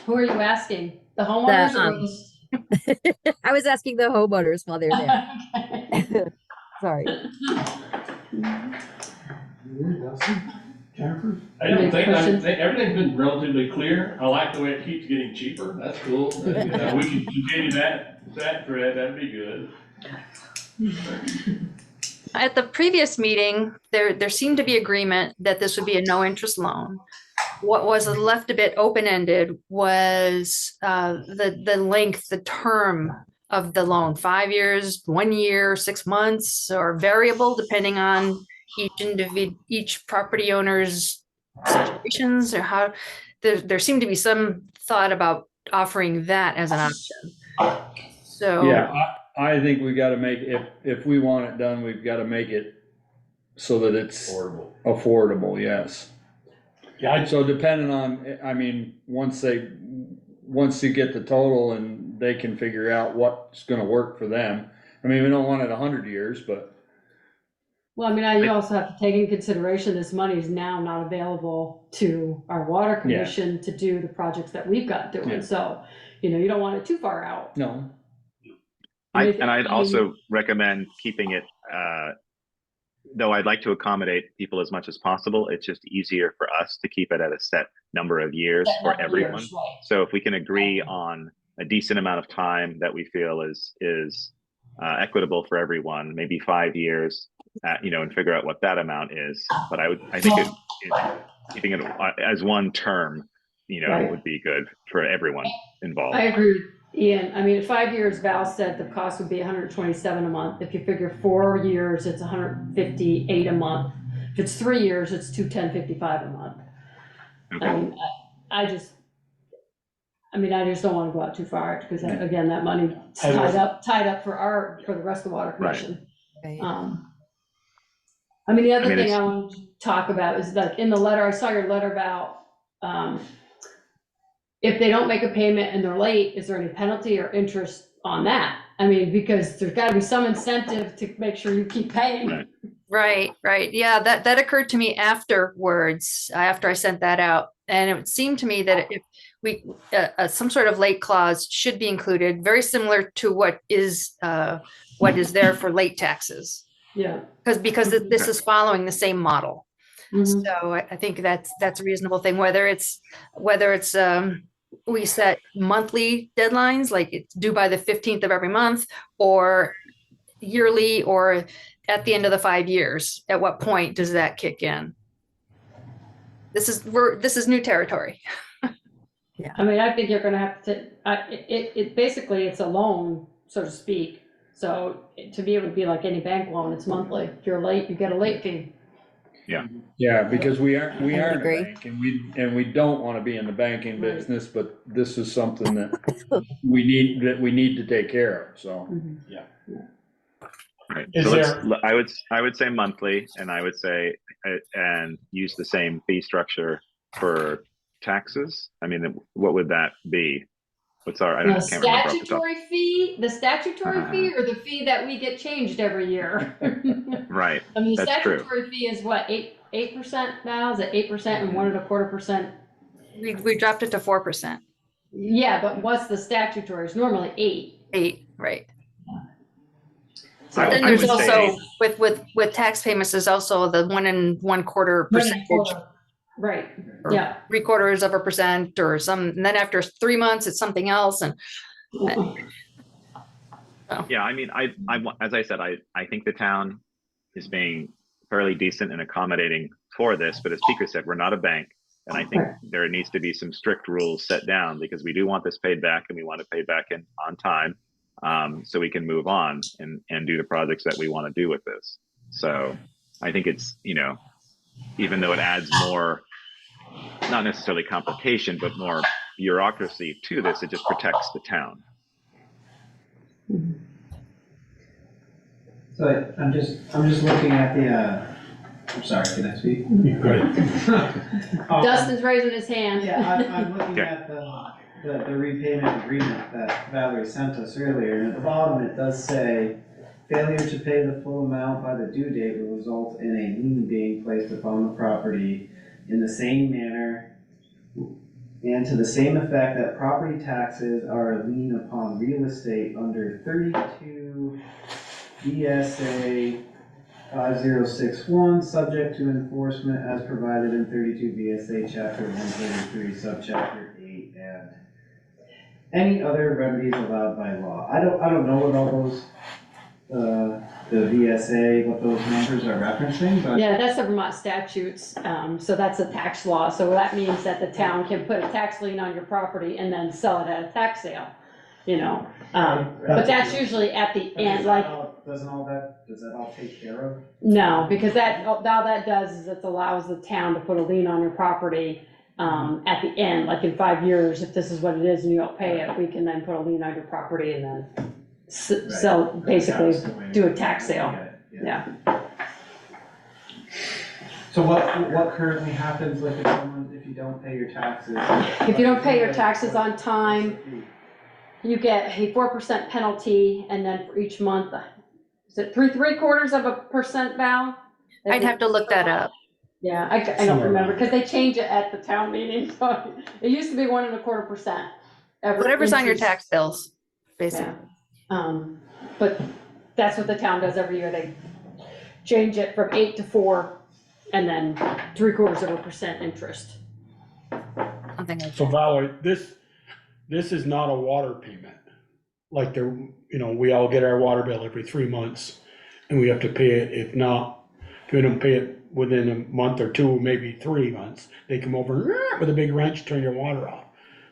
Who are you asking? The homeowners or the? I was asking the homeowners while they're there. Sorry. Jennifer? I don't think, everything's been relatively clear. I like the way it keeps getting cheaper. That's cool. We can continue that thread. That'd be good. At the previous meeting, there seemed to be agreement that this would be a no interest loan. What was left a bit open-ended was the length, the term of the loan, 5 years, 1 year, 6 months, or variable depending on each property owner's situations, or how there seemed to be some thought about offering that as an option. So Yeah, I think we gotta make, if we want it done, we've gotta make it so that it's affordable, yes. Yeah, So depending on, I mean, once you get the total and they can figure out what's gonna work for them. I mean, we don't want it 100 years, but. Well, I mean, you also have to take into consideration this money is now not available to our water commission to do the projects that we've got doing. Yeah. So, you don't want it too far out. No. I'd also recommend keeping it, though I'd like to accommodate people as much as possible. It's just easier for us to keep it at a set number of years for everyone. Years, right. So if we can agree on a decent amount of time that we feel is equitable for everyone, maybe 5 years, and figure out what that amount is. But I think keeping it as one term, Right. would be good for everyone involved. I agree with Ian. I mean, 5 years, Val said the cost would be 127 a month. If you figure 4 years, it's 158 a month. If it's 3 years, it's 210.55 a month. Okay. I mean, I just don't wanna go out too far, because again, that money's tied up for the rest of the water commission. Right. I mean, the other thing it's- I want to talk about is that in the letter, I saw your letter about, if they don't make a payment and they're late, is there any penalty or interest on that? I mean, because there's gotta be some incentive to make sure you keep paying. Right. Right. Yeah, that occurred to me afterwards, after I sent that out. And it seemed to me that if we, some sort of late clause should be included, very similar to what is there for late taxes. Yeah. Because this is following the same model. Mhm. So I think that's a reasonable thing, whether it's we set monthly deadlines, like it's due by the 15th of every month, or yearly, or at the end of the 5 years. At what point does that kick in? This is new territory. I mean, I think you're gonna have to, basically, it's a loan, so to speak. So to me, it would be like any bank loan, it's monthly. If you're late, you get a late fee. Yeah, because we aren't would a agree. bank, and we don't wanna be in the banking Right. business, but this is something that we need to take care of, so. Right. Is So I would say monthly, and I would say, and use the same fee structure for taxes. I mean, what would that be? What's our, The can't remember off the top. statutory fee, or the fee that we get changed every year? Right. I mean, the That's true. statutory fee is what, 8% now? Is it 8% and 1.25%? We dropped it to 4%. Yeah, but what's the statutory? It's normally 8. 8, right. So I Then would there's say- also, with tax payments, there's also the 1 1/4 percentage, Right, or yeah. 0.75%, or some, and then after 3 months, it's something else, and Yeah, I mean, as I said, I think the town is being fairly decent and accommodating for this, but as Peter said, we're not a bank. And I think there needs to be some strict rules set down, because we do want this paid back, and we want it paid back on time, so we can move on and do the projects that we want to do with this. So I think it's, even though it adds more, not necessarily complication, but more bureaucracy to this, it just protects the town. So I'm just looking at the, I'm sorry, can I speak? Dustin's raising his hand. Yeah, I'm looking at the repayment agreement that Valerie sent us earlier, and at the bottom it does say, failure to pay the full amount by the due date will result in a lien being placed upon the property in the same manner and to the same effect that property taxes are a lien upon real estate under 32 BSA 5061, subject to enforcement as provided in 32 BSA Chapter 133, Subchapter 8, and any other remedies allowed by law. I don't know what all those, the VSA, what those numbers are referencing, but. Yeah, that's the Vermont statutes, so that's a tax law, so that means that the town can put a tax lien on your property and then sell it at a tax sale, but that's usually at the end, like. Does that all take care of? No, because all that does is it allows the town to put a lien on your property, at the end, like in 5 years, if this is what it is and you don't pay it, we can then put a lien on your property and then sell, basically do a tax sale, yeah. So what currently happens if you don't pay your taxes? If you don't pay your taxes on time, you get a 4% penalty, and then for each month, is it 3/4%, Val? I'd have to look that up. Yeah, I don't remember, because they change it at the town meeting, so it used to be 1.25%. Whatever's on your tax bills, basically. Yeah. But that's what the town does every year, they change it from 8 to 4, and then 0.75% interest. Something like So Valerie, this is not a water payment. Like we all get our water bill every 3 months and we have to pay it. If we don't pay it within a month or two, maybe 3 months, they come over with a big wrench, turn your water off.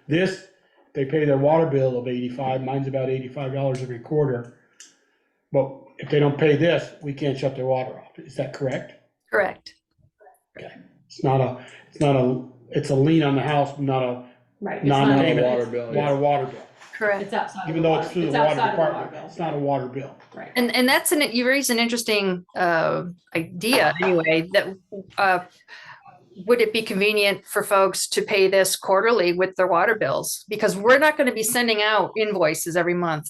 This, they pay their water bill of 85, mine's about $85 every quarter. But if they don't pay this, we can't shut their water off. Is that correct? Correct. Okay. It's a lien on the house, not a Right. It's not a non-payment. water bill, yeah. Water bill. Correct. It's outside of Even the though water. it's through the It's water outside of the water department, bill. it's not a water bill. Right. And that's you raise an interesting idea anyway, that would it be convenient for folks to pay this quarterly with their water bills? Because we're not going to be sending out invoices every month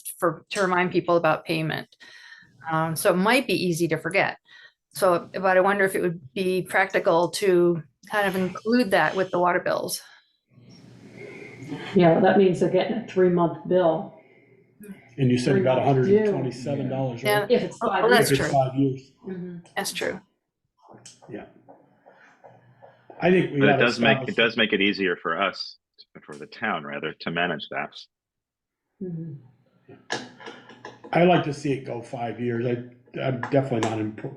to remind people about payment. So it might be easy to forget. So, but I wonder if it would be practical to kind of include that with the water bills. Yeah, well, that means they're getting a 3-month bill. And you said about $3 $127, Yeah. right? If it's 5 Oh, years. that's If it's true. 5 years. That's true. Yeah. I think we But gotta it does make it easier for us, for the town rather, to manage that. Mhm. I like to see it go 5 years. I'm definitely not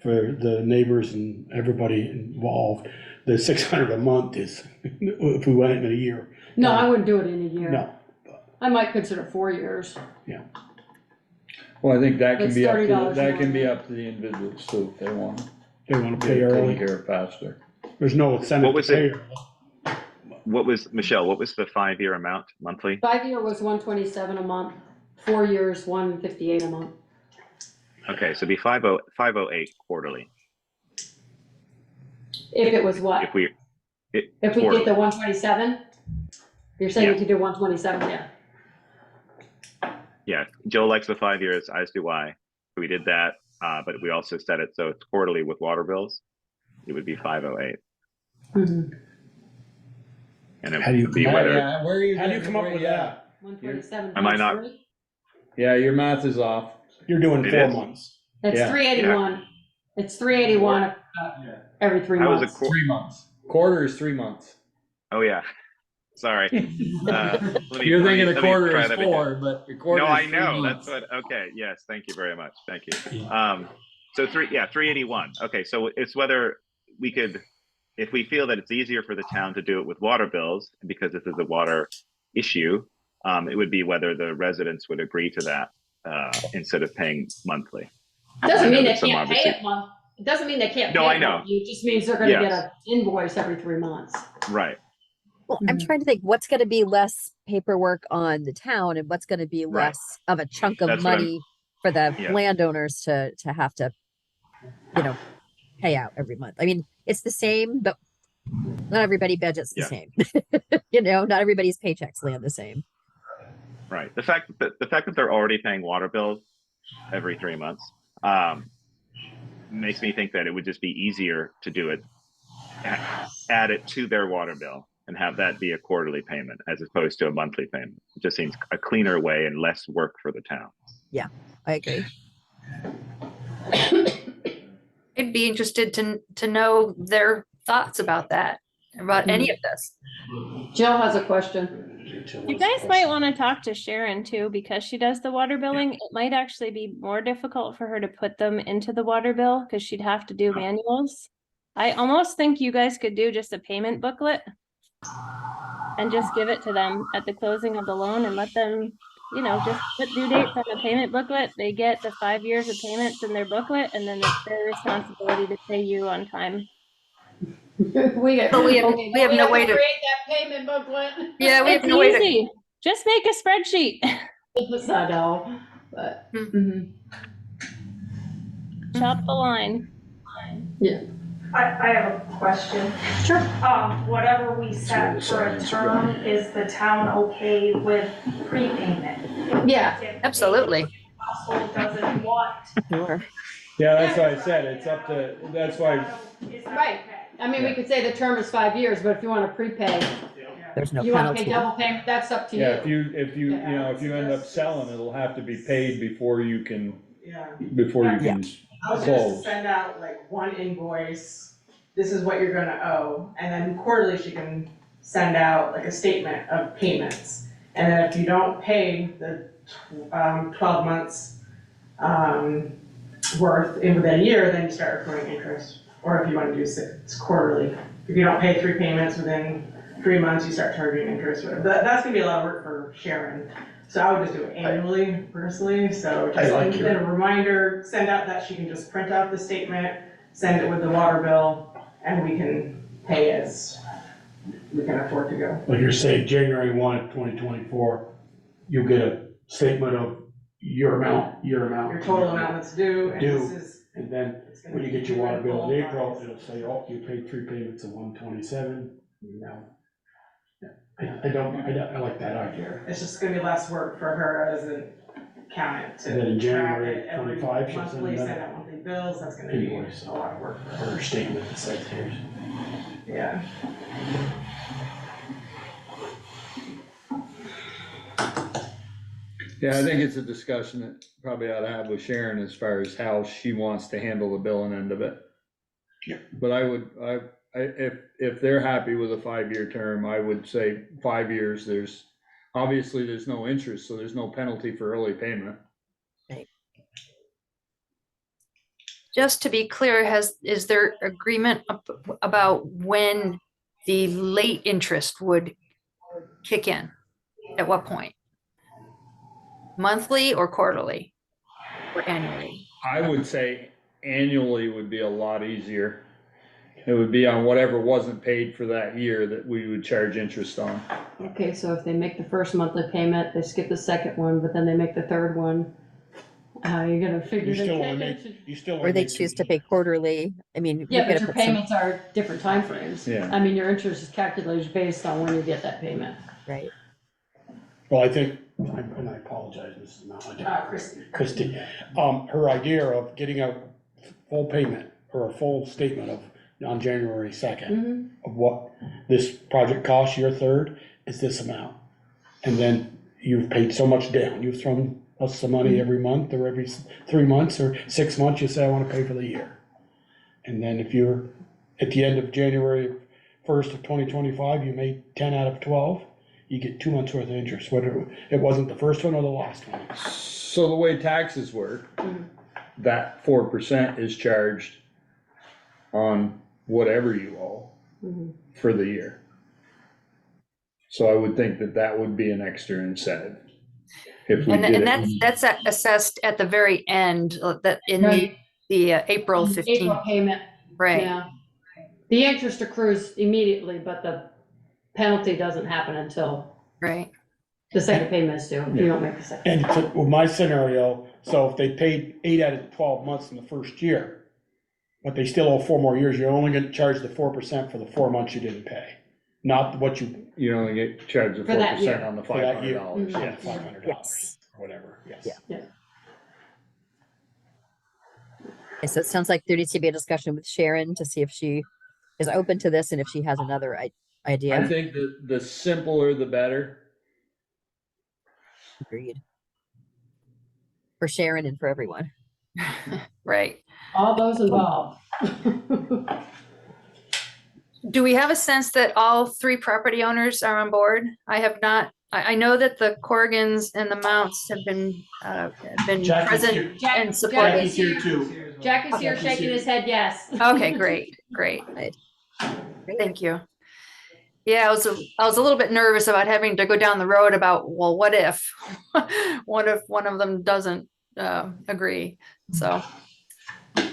for the neighbors and everybody involved. The 600 a month is, if we went it in a year. No, I wouldn't do it in a year. No, I might consider 4 years. Well, I think that can It's be up to, $30 that can be more. up to the individuals too, if they want. they wanna Get pay it taken early. care of faster. There's no incentive What to was pay it? early. Michelle, what was the 5-year amount monthly? 5-year was 127 a month, 4 years, 158 a month. Okay, so it'd be 508 quarterly. If it was what? If we If we get quarterly. the 127? You're saying Yeah. we could do 127, yeah. Yeah, Joe likes the 5 years, as do I. We did that, but we also set it so it's quarterly with water bills. It would be 508. Mhm. And it How do you would be come up- whether, Yeah, where are you? How do you come up with that? 127 Am I times not- 3? Yeah, your math is off. You're doing It 4 is? months. It's Yeah. 381. It's 381 every 3 I was months. 3 months. Quarter is 3 months. oh yeah, sorry. You're thinking a quarter is 4, but a quarter No, is I 3 know, months. that's what, okay, yes, thank you very much, thank you. So 381, okay, so it's whether we could, if we feel that it's easier for the town to do it with water bills, because this is a water issue, it would be whether the residents would agree to that, instead of paying monthly. Doesn't I know mean they that some can't pay obviously- it month. It doesn't mean they can't No, pay I it know. monthly. It just means they're gonna get Yes. an invoice every 3 months. Right, Well, I'm trying to think what's going to be less paperwork on the town and what's going to be Right. less of a chunk of That's what I'm- money for the Yeah. landowners to have to, pay out every month. I mean, it's the same, but not everybody budgets the Yeah. same. Not everybody's paychecks land the same. right. The fact that they're already paying water bills every 3 months, makes me think that it would just be easier to do it, add it to their water bill and have that be a quarterly payment as opposed to a monthly payment. It just seems a cleaner way and less work for the town. Yeah, I agree. I'd be interested to know their thoughts about that, about any of this. Jill has a question. You guys might want to talk to Sharon too, because she does the water billing. It might actually be more difficult for her to put them into the water bill because she'd have to do manuals. I almost think you guys could do just a payment booklet and just give it to them at the closing of the loan and let them, just put due dates on the payment booklet. They get the 5 years of payments in their booklet, and then it's their responsibility to pay you on time. We have no way to create that payment booklet. Yeah, we have It's no way to. easy. Just make a spreadsheet. I know, but. Chop the line. Yeah. I have a question. Sure. Whatever we set for a term, is the town okay with prepayment? Yeah. Absolutely. Household doesn't want. Sure. Yeah, that's why I said, it's up to, that's why, Right. I mean, we could say the term is 5 years, but if you wanna prepay, There's no you wanna pay penalty. double payment, that's up to you. yeah, if you end up selling, it'll have to be paid before you can I was close. just send out like one invoice, this is what you're gonna owe, and then quarterly she can send out like a statement of payments. And then if you don't pay the 12 months worth within a year, then you start accruing interest. or if you wanna do it's quarterly. If you don't pay 3 payments within 3 months, you start charging interest, whatever. That's gonna be a lot of work for Sharon. So I would just do it annually, personally, so just then a reminder, send out that she can just print out the statement, send it with the water bill, and we can pay as we can afford to go. Like you're saying, January 1, 2024, you get a statement of your amount. Your total amount that's due, and Due. this is. And then when you get your water bill in April, it'll say, oh, you paid 3 payments of 127, now. I like that idea. It's just gonna be less work for her as an accountant And then to in track January it every 25, she'll monthly, send send another out monthly bills, that's gonna be invoice. a lot of work for her. Or statement that says here's. Yeah. Yeah, I think it's a discussion that probably ought to have with Sharon as far as how she wants to handle the billing end of it. Yeah. But if they're happy with a 5-year term, I would say 5 years, there's no interest, so there's no penalty for early payment. Just to be clear, is there agreement about when the late interest would kick in? At what point? Monthly or quarterly or annually? I would say annually would be a lot easier. It would be on whatever wasn't paid for that year that we would charge interest on. Okay, so if they make the first monthly payment, they skip the second one, but then they make the third one, how are you gonna figure the Or they choose to pay quarterly. I mean, Yeah, you but gotta your put some, payments are different timeframes. Yeah. I mean, your interest is calculated based on when you get that payment. right? Well, I think, and I apologize, Mrs. Mallon. Christie. Her idea of getting a full payment or a full statement of, on January 2nd, of what this project costs, your third, is this amount. And then you've paid so much down, you've thrown us some money every month or every 3 months or 6 months, you say, I wanna pay for the year. And then if you're, at the end of January 1st of 2025, you made 10 out of 12, you get 2 months worth of interest, whether it wasn't the first one or the last one. So the way taxes work, that 4% is charged on whatever you owe for the year. So I would think that would be an extra incentive. If we did And it. that's assessed at the very end, that in the April 15th. April payment. Right. Yeah. The interest accrues immediately, but the penalty doesn't happen until the second payment is due, if you don't make the second. And with my scenario, so if they paid 8 out of 12 months in the first year, but they still owe 4 more years, you're only gonna charge the 4% for the 4 months you didn't pay. Not what you only get charged the For that 4% year. on the for that year. $500. Yeah, Yes. $500 or whatever, yes. Yeah. Okay, so it sounds like there needs to be a discussion with Sharon to see if she is open to this and if she has another idea. I think the simpler the better. Agreed. For Sharon and for everyone. Right. All those involved. Do we have a sense that all 3 property owners are on board? I have not, I know that the Corrigans and the Mounts have been Jackie's present here. and supportive. Jackie's here too. Jack is here shaking his head yes. Okay, great. Thank you. Yeah, I was a little bit nervous about having to go down the road about, well, what if? What if one of them doesn't agree? So,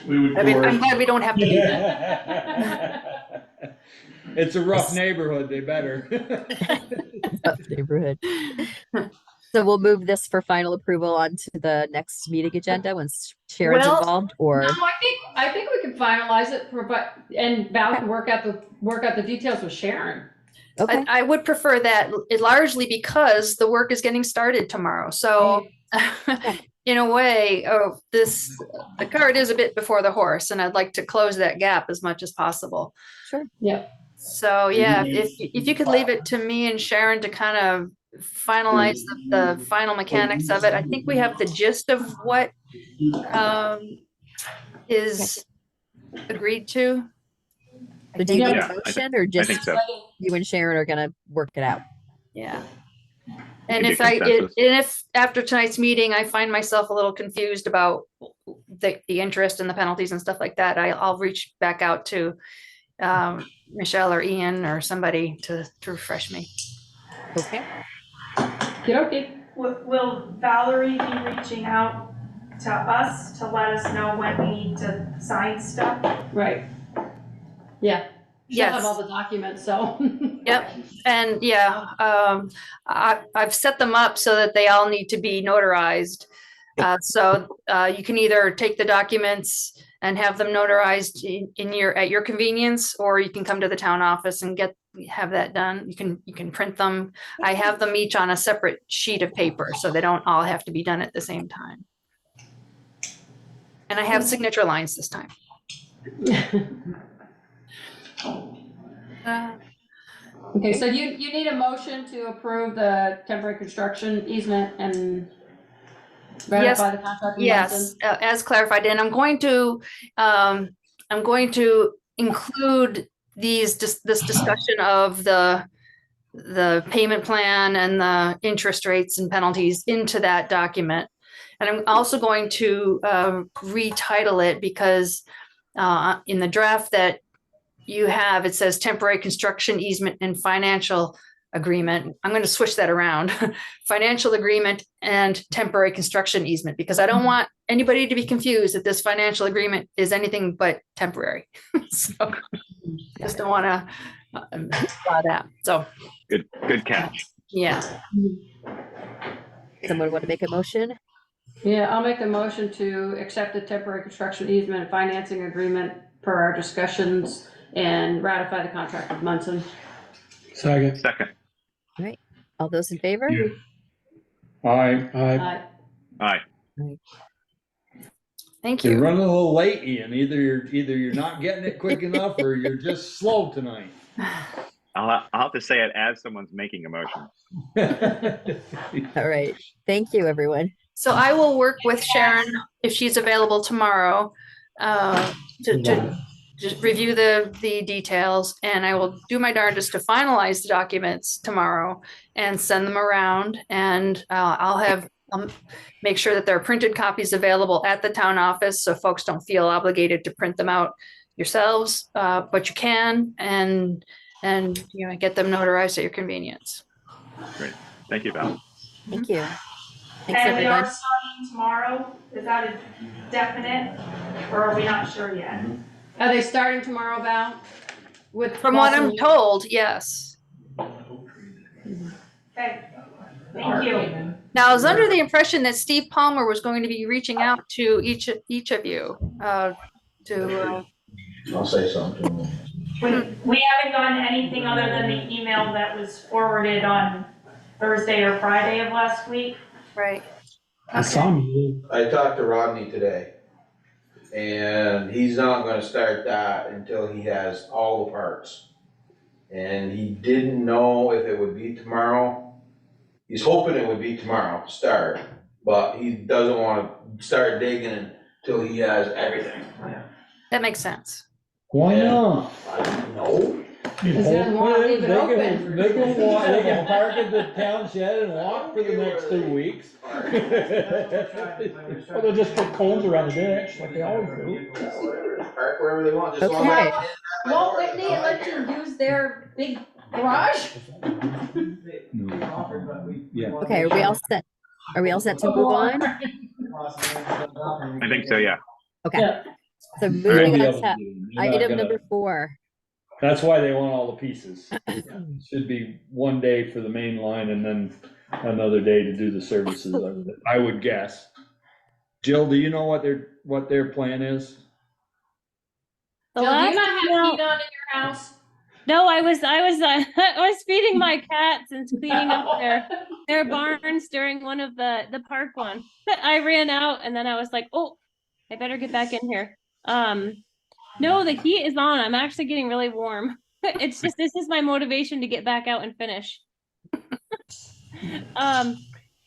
We I'm glad we don't have to do that. It's a rough neighborhood, they better. Tough neighborhood. So we'll move this for final approval onto the next meeting agenda once Sharon's involved, or? No, I think we can finalize it, and Val can work out the details with Sharon. Okay. I would prefer that, largely because the work is getting started tomorrow. So in a way, the cart is a bit before the horse, and I'd like to close that gap as much as possible. Sure. Yeah. So yeah, if you could leave it to me and Sharon to kind of finalize the final mechanics of it. I think we have the gist of what is agreed to. So do you need Yeah, a motion or just think so. you and Sharon are gonna work it out? Yeah. It And could if be consensus. if after tonight's meeting, I find myself a little confused about the interest and the penalties and stuff like that, I'll reach back out to Michelle or Ian or somebody to refresh me. Okay. Okay. Will Valerie be reaching out to us to let us know when we need to sign stuff? Right. Yeah. She'll Yes. have all the documents, so. Yep, and yeah, I've set them up so that they all need to be notarized. So you can either take the documents and have them notarized at your convenience, or you can come to the town office and have that done. You can print them. I have them each on a separate sheet of paper, so they don't all have to be done at the same time. And I have signature lines this time. Okay, so you need a motion to approve the temporary construction easement and ratify the contract with Munson? Yes, as clarified, and I'm going to include this discussion of the payment plan and the interest rates and penalties into that document. And I'm also going to retitle it because in the draft that you have, it says temporary construction easement and financial agreement. I'm going to switch that around. Financial agreement and temporary construction easement, because I don't want anybody to be confused that this financial agreement is anything but temporary. So just don't want to draw that. So good catch. Yeah. Someone want to make a motion? Yeah, I'll make a motion to accept the temporary construction easement and financing agreement per our discussions and ratify the contract with Munson. Second. All right. All those in favor? Aye. Aye. Thank You're you. running a little late, Ian. Either you're not getting it quick enough or you're just slow tonight. I'll have to say it as someone's making a motion. All right. Thank you, everyone. So I will work with Sharon if she's available tomorrow to just review the details, and I will do my darndest to finalize the documents tomorrow and send them around, and I'll make sure that there are printed copies available at the town office so folks don't feel obligated to print them out yourselves, but you can, and get them notarized at your convenience. Great. Thank you, Val. Thank you. Thanks, And we are everyone. starting tomorrow, is that a definite, or are we not sure yet? Are they starting tomorrow, Val? From what I'm told, yes. Okay, thank you. Now, I was under the impression that Steve Palmer was going to be reaching out to each of you I'll say something. We haven't gotten anything other than the email that was forwarded on Thursday or Friday of last week. Right. I saw me. I talked to Rodney today, and he's not gonna start that until he has all the parts. And he didn't know if it would be tomorrow. He's hoping it would be tomorrow to start, but he doesn't wanna start digging until he has everything. That makes sense. Why not? I don't know. Because he doesn't want to leave it open. They can park at the town shed and walk for the next 2 weeks. Well, they'll just put cones around the ditch like they always do. Park wherever they want, just long Okay. as. Won't Whitney let you use their big garage? Yeah. Okay, are we all set? Are we all set to move on? I think so, yeah. Okay. So Right. moving on to They're not item gonna- number 4. That's why they want all the pieces. Should be one day for the main line and then another day to do the services, I would guess. Jill, do you know what their plan is? Jill, do you not have heat on in your house? No, I was I was feeding my cats and cleaning up their barns during one of the park one. I ran out and then I was like, oh, I better get back in here. No, the heat is on. I'm actually getting really warm. It's just, this is my motivation to get back out and finish.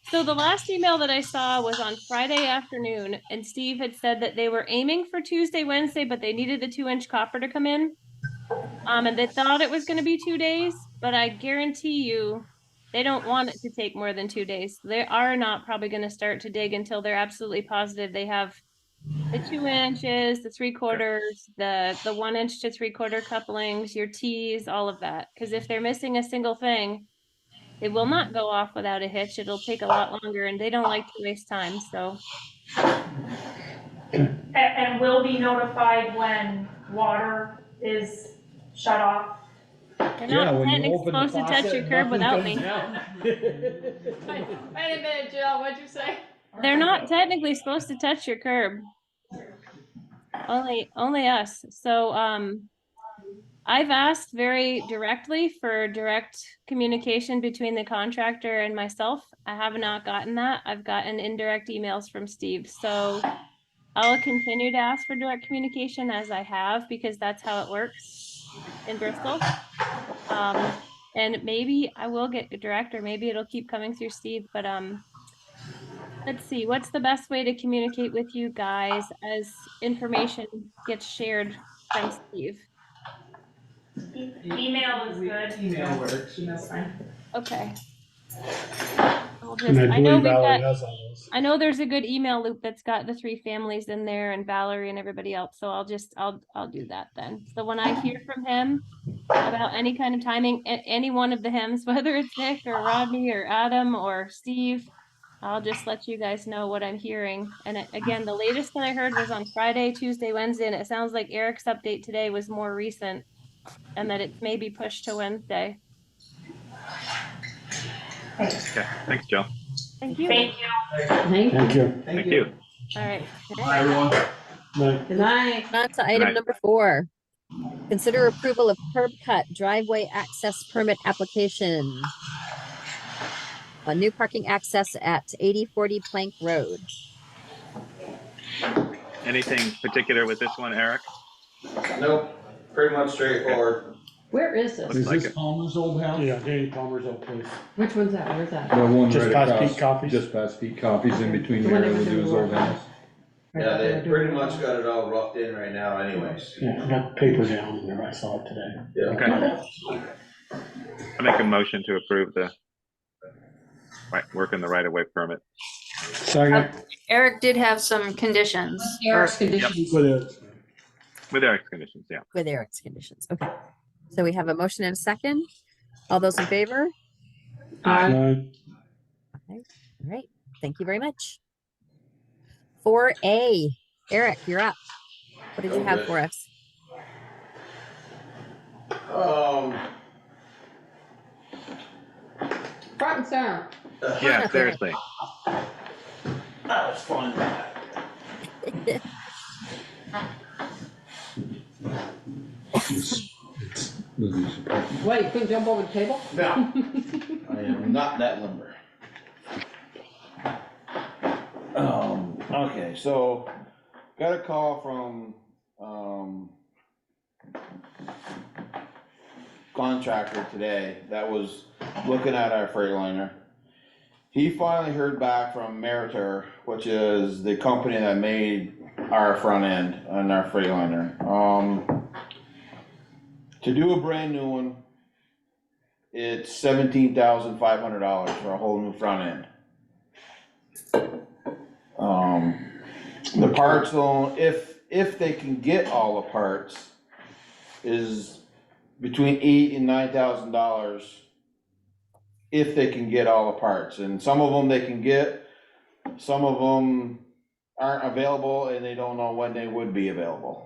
So the last email that I saw was on Friday afternoon, and Steve had said that they were aiming for Tuesday, Wednesday, but they needed the 2-inch copper to come in. And they thought it was going to be 2 days, but I guarantee you they don't want it to take more than 2 days. They are not probably going to start to dig until they're absolutely positive they have The 2 inches, the 3/4, the 1 inch to 3/4 couplings, your T's, all of that. Because if they're missing a single thing, it will not go off without a hitch. It'll take a lot longer, and they don't like to waste time. So And we'll be notified when water is shut off. they're Yeah, not when you technically open the supposed to touch faucet, your curb nothing without comes me. down. Wait a minute, Jill, what'd you say? They're not technically supposed to touch your curb. Only us. So I've asked very directly for direct communication between the contractor and myself. I have not gotten that. I've gotten indirect emails from Steve. So I'll continue to ask for direct communication as I have, because that's how it works in Bristol. And maybe I will get a direct, or maybe it'll keep coming through Steve, but let's see, what's the best way to communicate with you guys as information gets shared from Steve? Email is good. Email works, email's fine. Okay. And I I know believe we've Valerie got, has all those. I know there's a good email loop that's got the 3 families in there and Valerie and everybody else, so I'll do that then. So when I hear from him about any kind of timing, any one of the hymns, whether it's Nick or Rodney or Adam or Steve, I'll just let you guys know what I'm hearing. And again, the latest that I heard was on Friday, Tuesday, Wednesday, and it sounds like Eric's update today was more recent, and that it's maybe pushed to Wednesday. Okay, thanks, Jill. Thank you. Thank you. Thank you. Thank you. All right. Bye, everyone. Night. Good night. On to item Right. number 4. Consider approval of curb cut driveway access permit application. A new parking access at 8040 Plank Road. Anything particular with this one, Eric? Nope, pretty much straightforward. Where is this? Looks Is like this it. Palmer's old house? Yeah, Danny Palmer's old place. Which one's that? Where's that? The one Just right past across, Pete Coffee's? just past Pete Coffee's, in between The there, one they where were they do doing his the old work on. house. Yeah, they pretty much got it all roughed in right now anyways. Yeah, I got paper down in there, I saw it today. Yeah. Okay. I make a motion to approve the work in the right of way permit. Second. Eric did have some conditions. Eric's conditions. With it. With Eric's conditions, yeah. With Eric's conditions. Okay. So we have a motion and a second. All those in favor? Aye. All right. Thank you very much. 4A. Eric, you're up. What did you have for us? Front and center. Yeah, seriously. That was fun. What, you couldn't jump over the table? No, I am not that limber. Okay, so got a call from, contractor today that was looking at our Freightliner. He finally heard back from Meritor, which is the company that made our front end on our Freightliner. To do a brand new one, it's $17,500 for a whole new front end. The parts though, if they can get all the parts, is between $8,000 and $9,000. If they can get all the parts, and some of them they can get, some of them aren't available and they don't know when they would be available.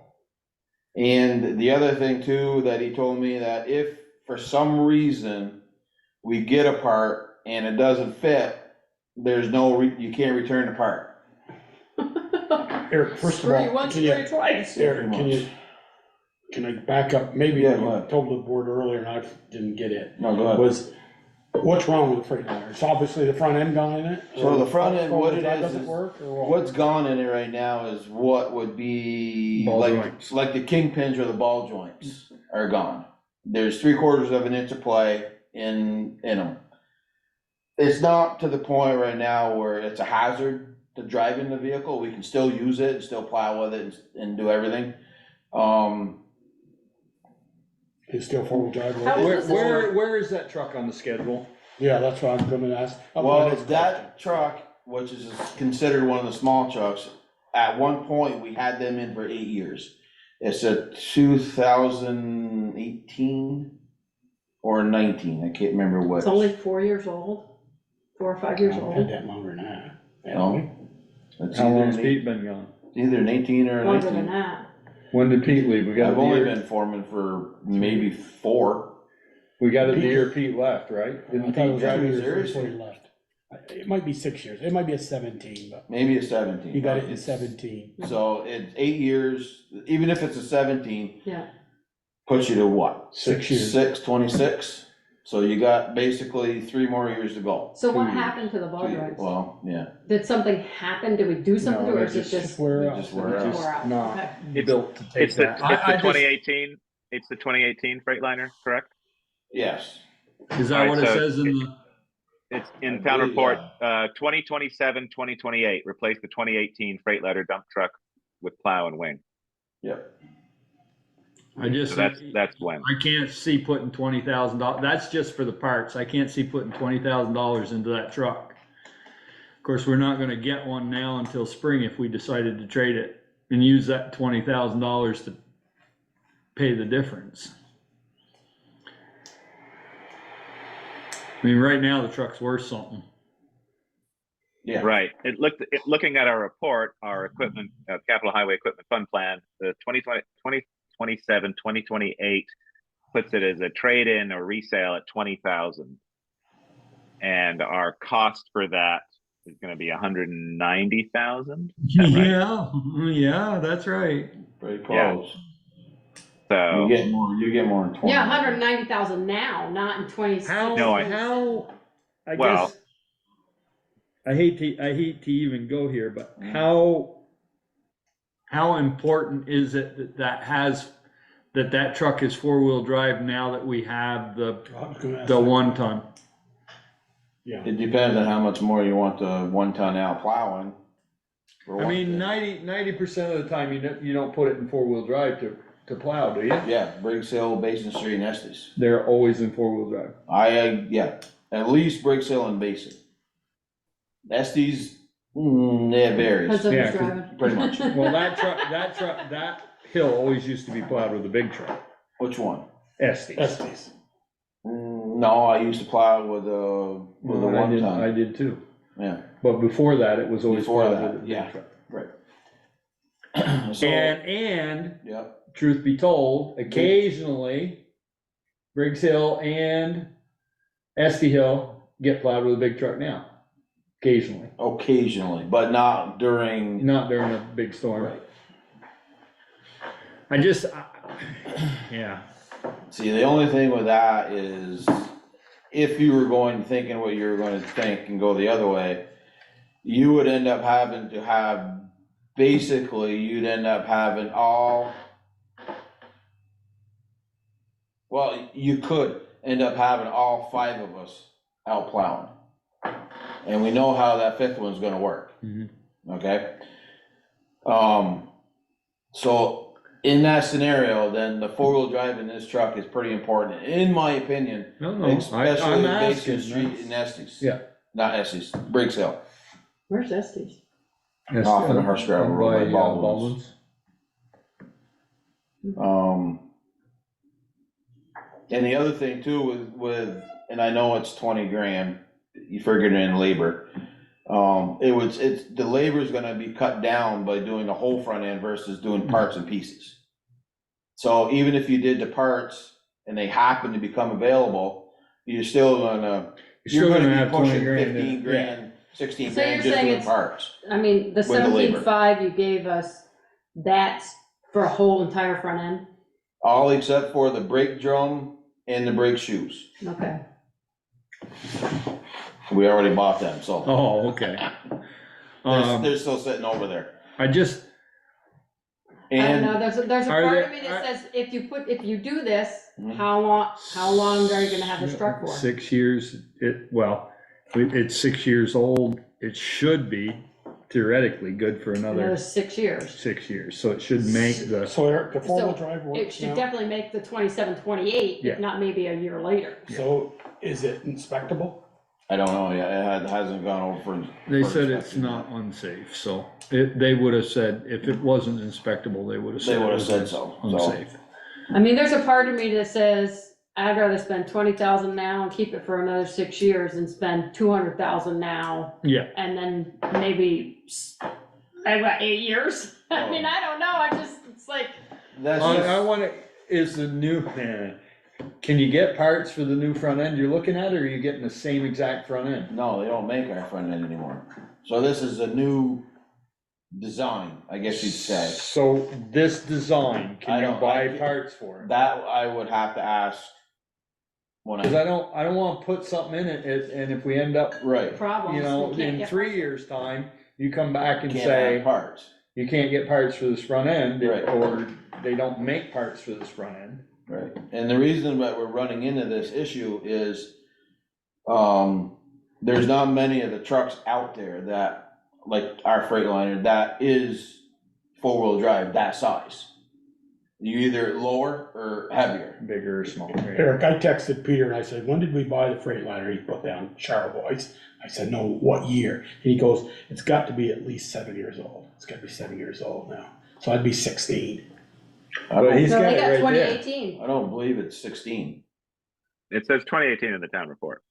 And the other thing too, that he told me, that if for some reason we get a part and it doesn't fit, there's no, you can't return the part. Eric, first of Screw you all, once, can screw you twice. Eric, can I back up? Maybe Yeah, you go ahead. told the board earlier and I didn't get it. No, go ahead. What's wrong with the Freightliner? It's obviously the front end gone in it? So the front end, what it That is, doesn't work, or what? what's gone in it right now is what would be Ball like, joints. like the kingpins or the ball joints are gone. There's 3/4 of an inch of play in them. It's not to the point right now where it's a hazard to drive in the vehicle. We can still use it and still plow with it and do everything. It's still four-wheel drive. Where is that truck on the schedule? Yeah, that's what I'm gonna ask. Well, that truck, which is considered one of the small trucks, at one point, we had them in for 8 years. It's a 2018 or 19, I can't remember what. It's only 4 years old, 4 or 5 years I've had old. that longer than that. No. It's How either long's an Pete been gone? Either an 18 or a Longer than 19. that. When did Pete leave? We got I've a only year. been foreman for maybe 4. We got a Pete- year Pete left, right? I Didn't thought it Pete was drive 2 his years serious? before he left. It might be 6 years, it might be a 17, but Maybe a 17. he got it in It's- 17. So it's 8 years, even if it's a 17, Yeah. puts you to what? 6 years. 26. So you got basically 3 more years to go. So what 2 years. happened to the ball 2 years. drives? Well, yeah. Did something happen? Did we do something to it, or is it Just just? wear out. Just wear It out. wore out? Not Okay. built to take It's the, that. it's I the just- 2018, it's the 2018 Freightliner, correct? Yes. Is that Alright, what it so says in the? It's I in town believe, report, 2027, 2028, replace the 2018 Freightliner dump truck with plow and wing. Yep. I just, So that's when. I can't see putting $20,000, that's just for the parts, I can't see putting $20,000 into that truck. Of course, we're not gonna get one now until spring if we decided to trade it and use that $20,000 to pay the difference. I mean, right now, the truck's worth something. Yeah. Right. Looking at our report, our equipment, capital highway equipment fund plan, the 2027, 2028 puts it as a trade-in or resale at 20,000. And our cost for that is gonna be 190,000. Yeah, that's right. Pretty Yeah. close. So, You get more in 20. Yeah, 190,000 now, not in 26. How, No, I I well- guess, I hate to even go here, but how important is it that truck is 4-wheel drive now that we have I was gonna ask the that. 1 ton? Yeah. It depends on how much more you want the 1 ton out plowing. for I one mean, thing. 90% of the time you don't put it in 4-wheel drive to plow, do you? Yeah, Briggs Hill, Basin Street, and Estes. They're always in 4-wheel drive. Yeah, at least Briggs Hill and Basin. Estes, it varies, Because of Yeah, who's 'cause driving. pretty much. Well, that hill always used to be plowed with a big truck. Which one? Estes. Estes. No, I used to plow with a Well, I 1 did- ton. I did too. Yeah, But before that, it was always Before plowed that, with a yeah. big truck. right. So, And yep, truth be told, occasionally Briggs Hill and Esty Hill get plowed with a big truck now. occasionally, but not during, Not during a big storm. right. Yeah. See, the only thing with that is, if you were thinking what you were going to think and go the other way, you would end up having to have, basically, you'd end up having you could end up having all 5 of us out plowing. And we know how that 5th one's gonna work. Mhm. Okay? So in that scenario, then the 4-wheel drive in this truck is pretty important, in my opinion. No, Especially I'm Basin asking. Street and Estes. Yeah. Not Estes, Briggs Hill. Where's Estes? Off of the Horse Gravel Road by Baldwin's. Baldwin's. And the other thing too with, and I know it's 20 grand, you figured in labor. The labor's gonna be cut down by doing the whole front end versus doing parts and pieces. So even if you did the parts and they happen to become available, you're gonna be have 20 pushing grand in it. 15 grand, 16 So grand you're just saying doing it's- parts. I mean, the With the labor. 17.5 you gave us, that's for a whole entire front end? All except for the brake drum and the brake shoes. Okay. We already bought them, so Oh, okay. they're still sitting over there. I just, I don't And know, there's a Are part there- of me that says, if you do this, Mhm. how long are you gonna have this truck for? 6 years, it's 6 years old. It should be theoretically good for Another another 6 years. 6 years, so it should make the, So Eric, the 4-wheel So, drive It works should now? definitely make the 27, 28, Yeah. if not maybe a year later. So is it inspectable? I don't know, yeah, it hasn't gone over for. They for said it's inspection. not unsafe, so they would have said, if it wasn't inspectable, they would have They said it would have was said so, unsafe. I mean, there's a part of me that says, I'd rather spend 20,000 now and keep it for another 6 years than spend 200,000 now. Yeah. And then maybe, I've got 8 years. I mean, I don't know, it's like. I wanna, is the new, can you get parts for the new front end you're looking at, or are you getting the same exact front end? No, they don't make our front end anymore. So this is a new design, I guess you'd say. So this design, can you buy parts for it? That I would have to ask. Cause I don't wanna put something in it, and if we end up. Right. Problems, You know, you can't in get 3 years' time, you come back and Can't say. have parts. You can't get parts for this front end, Right. or they don't make parts for this front end. Right, and the reason that we're running into this issue is, there's not many of the trucks out there that, like our Freightliner, that is four-wheel drive that size. You either lower or heavier. Bigger or smaller. Eric, I texted Peter and I said, when did we buy the Freightliner? He put down Charlevoix. I said, no, what year? And he goes, it's got to be at least 7 years old. It's got to be 7 years old now. So I'd be 16. But he's got they it got right there. 2018. I don't believe it's 16. It says 2018 in the town report.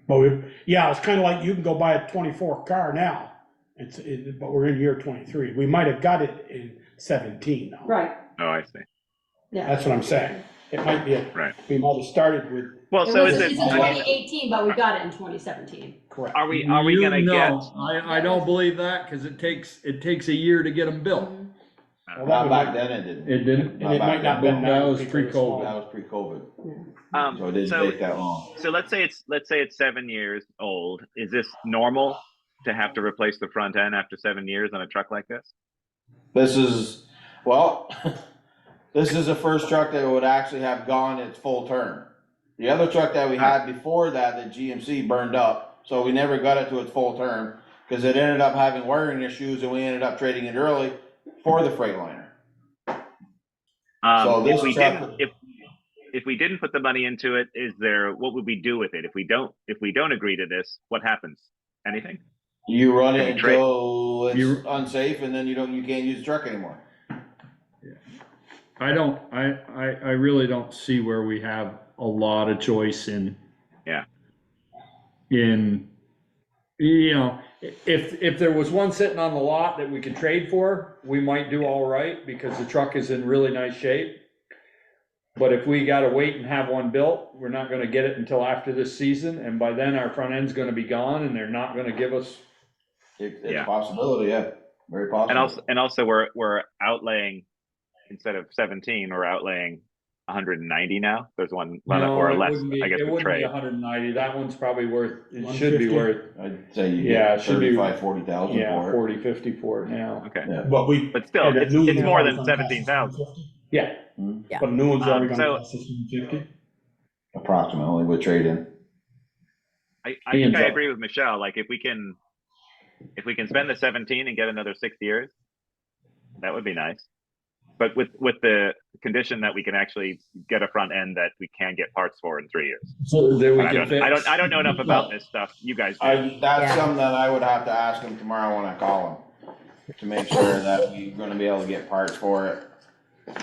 But yeah, it's kind of like you can go buy a 24 car now. But we're in year 23. We might have got it in 17 now. Right, Oh, I see. yeah. That's what I'm saying. It might be, Right. we might have started with. Well, It so was, is it? it's I mean, 2018, but we got it in 2017. Correct. Are we gonna get? I don't believe that, cause it takes a year to get them built. Not back then it didn't. It didn't? And it might not have been That now was because it's small. pre-COVID. That was pre-COVID, so it didn't So- take that long. So let's say it's 7 years old. Is this normal to have to replace the front end after 7 years on a truck like this? This is, well, this is the first truck that would actually have gone its full term. The other truck that we had before that GMC burned up, so we never got it to its full term, because it ended up having wiring issues and we ended up trading it early for the Freightliner. So this truck, If we didn't put the money into it, what would we do with it? If we don't agree to this, what happens? Anything? you run Can it we trade? until it's unsafe and then you can't use the truck anymore. I really don't see where we have a lot of choice in. Yeah. In, you know, if there was one sitting on the lot that we could trade for, we might do all right, because the truck is in really nice shape. But if we gotta wait and have one built, we're not gonna get it until after this season, and by then our front end's gonna be gone, and they're not gonna give us. It's a possibility, yeah, very possible. And also we're outlaying, instead of 17, we're outlaying 190 now. There's one or less, I guess, It with wouldn't trade. be 190, that one's probably worth, it should be 150? worth. I'd say you Yeah, get it should be. 40,000 Yeah, for it. 40, 50 for it now. Okay. Yeah. But still, and a it's new more one than is gonna 17,000. cost us Yeah. Yeah. But a new one's already so- gonna cost us 150. Approximately with trade-in. I think I agree with Michelle. Like if we can spend the 17 and get another 6 years, that would be nice. But with the condition that we can actually get a front end that we can get parts for in 3 years. So that we I can don't, fix. I don't know enough about this stuff. You guys do. That's something that I would have to ask him tomorrow when I call him, to make sure that we're gonna be able to get parts for it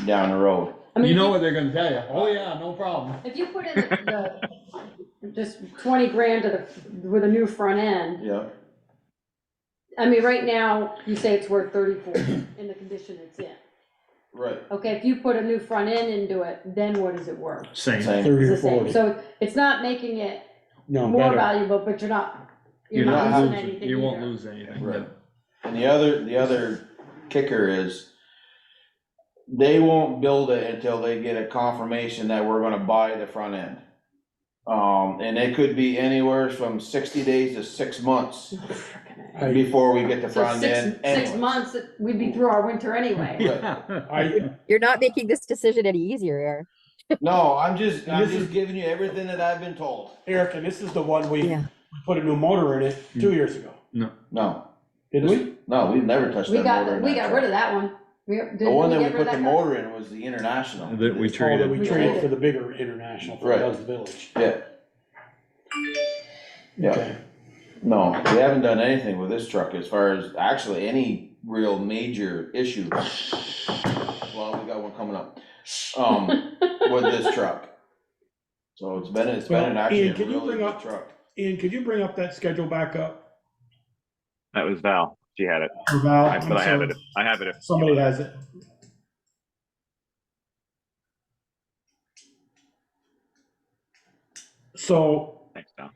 down the road. I mean, You know what they're gonna tell you, oh yeah, no problem. if you put in just 20 grand with a new front end, Yeah. I mean, right now, you say it's worth 34 in the condition it's in. Right. Okay, if you put a new front end into it, then what is it worth? Same. 30 It's or the same, 40. so it's not making it No, more better. valuable, but you're not You're losing not losing, anything you won't either. lose anything. Right. And the other kicker is, they won't build it until they get a confirmation that we're gonna buy the front end. And it could be anywhere from 60 days to 6 months before we get the So front six end. anyways. months, we'd be through our winter anyway. You're not making this decision any easier, Eric. No, I'm just And this is- giving you everything that I've been told. Eric, and this is the one we put a new motor in it 2 years ago. No. Did we? No, we've never touched We that motor. got rid of that one. The one that we put the motor in was the International. That we Oh, that traded. we traded for the bigger International for Right. Doug's Village. Yeah. Yeah. No, we haven't done anything with this truck as far as actually any real major issues. Well, we got one coming up, with this truck. So it's been an actually a really good truck. Ian, could you bring up that schedule back up? That was Val. She had it. Or Val, But I have it. I have it. Somebody has it. So. Thanks, Val.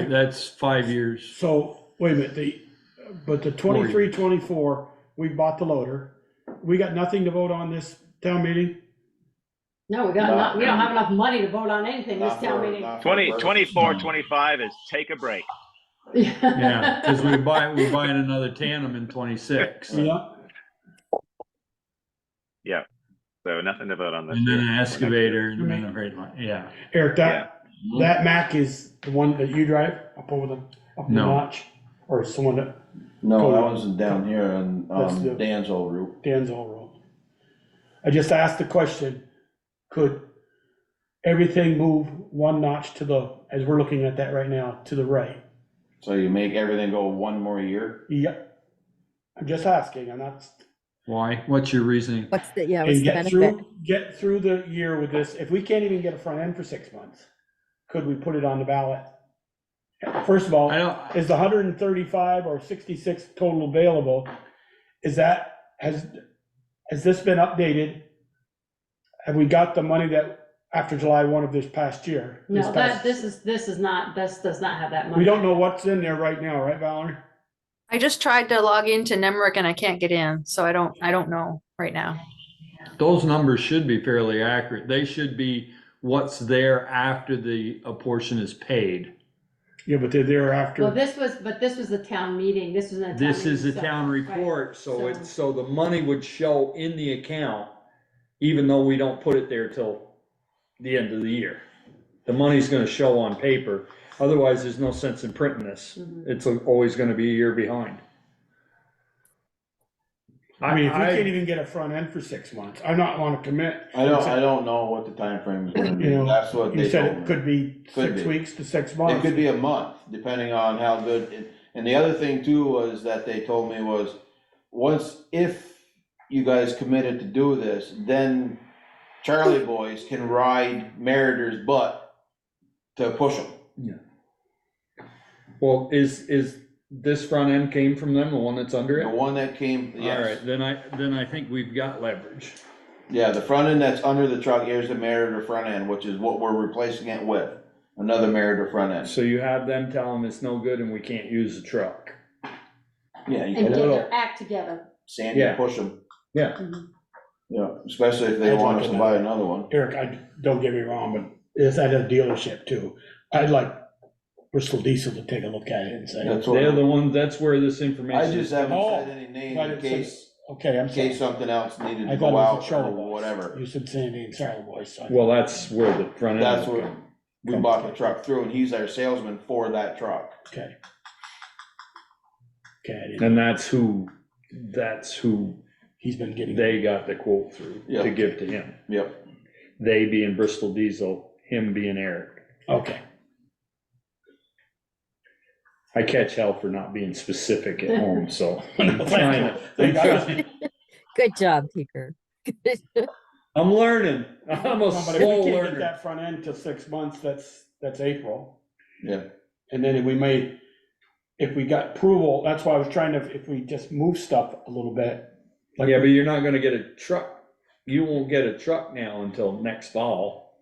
That's 5 years. So, wait a minute, but the 23, 24, we bought the loader. We got nothing to vote on this town meeting? No, we don't have enough money to vote on anything this town meeting. 24, 25 is take a break. Yeah, because we're buying another tandem in 26. Yeah. Yeah, so nothing to vote on this And then year. an excavator and then a freight line, yeah. Eric, that Mac is the one that you drive up over up the No. notch? Or someone that? No, that was down here on, That's the- Dan's old route. Dan's Hall Road. I just asked the question, could everything move one notch as we're looking at that right now, to the right? So you make everything go one more year? Yep. I'm just asking, I'm not. Why? What's your reasoning? What's the And benefit? get through the year with this, if we can't even get a front end for 6 months, could we put it on the ballot? First of all, is the 135 or 66 total available? Has this been updated? Have we got the money that, after July 1 of this past year? No, this does not have that money. We don't know what's in there right now, right, Valerie? I just tried to log into Nemrick and I can't get in, so I don't know right now. Those numbers should be fairly accurate. They should be what's there after a portion is paid. Yeah, but they're there after. Well, this was the town meeting, this was a town meeting. This is the town report, so the money would show in the account, even though we don't put it there till the end of the year. The money's gonna show on paper, otherwise there's no sense in printing this. It's always gonna be a year behind. I mean, if we can't even get a front end for 6 months, I not wanna commit. I don't know what the time frame is gonna be, that's what they You said told it me. could be 6 weeks to 6 months. It could be a month, depending on how good, and the other thing too was that they told me was, if you guys committed to do this, then Charlie boys can ride Meritor's butt to push them. Yeah. Well, is this front end came from them, the one that's under it? The one that came, yes. All right, then I think we've got leverage. Yeah, the front end that's under the truck, here's the Meritor front end, which is what we're replacing it with, another Meritor front end. So you have them tell them it's no good and we can't use the truck. Yeah, you And can get their act together. Sandy Yeah. push them. Yeah. Yeah, especially if they want us to buy another one. Eric, don't get me wrong, but it's at a dealership too. I'd like Bristol Diesel to take a look at it and say. They're the one, that's where this information. I just haven't Oh, said any names but in it case, says- Okay, I'm in sorry. case something else needed I to thought go it was out a or Charlie Boys. whatever. You said Sandy and Charlie Boys. So Well, that's where the front end. That's where we bought the truck through, and he's our salesman for that truck. Okay. Okay. And that's who he's been getting. They got the quote through Yep. to give to him. Yep. They being Bristol Diesel, him being Eric. Okay. I catch hell for not being specific at home, so. No, thank you. Good job, Tinker. I'm learning. I'm a But if we slow can't get learner. that front end till 6 months, that's April. Yeah. And then if we got approval, that's why I was trying to, if we just move stuff a little bit. Yeah, but you're not gonna get a truck. You won't get a truck now until next fall.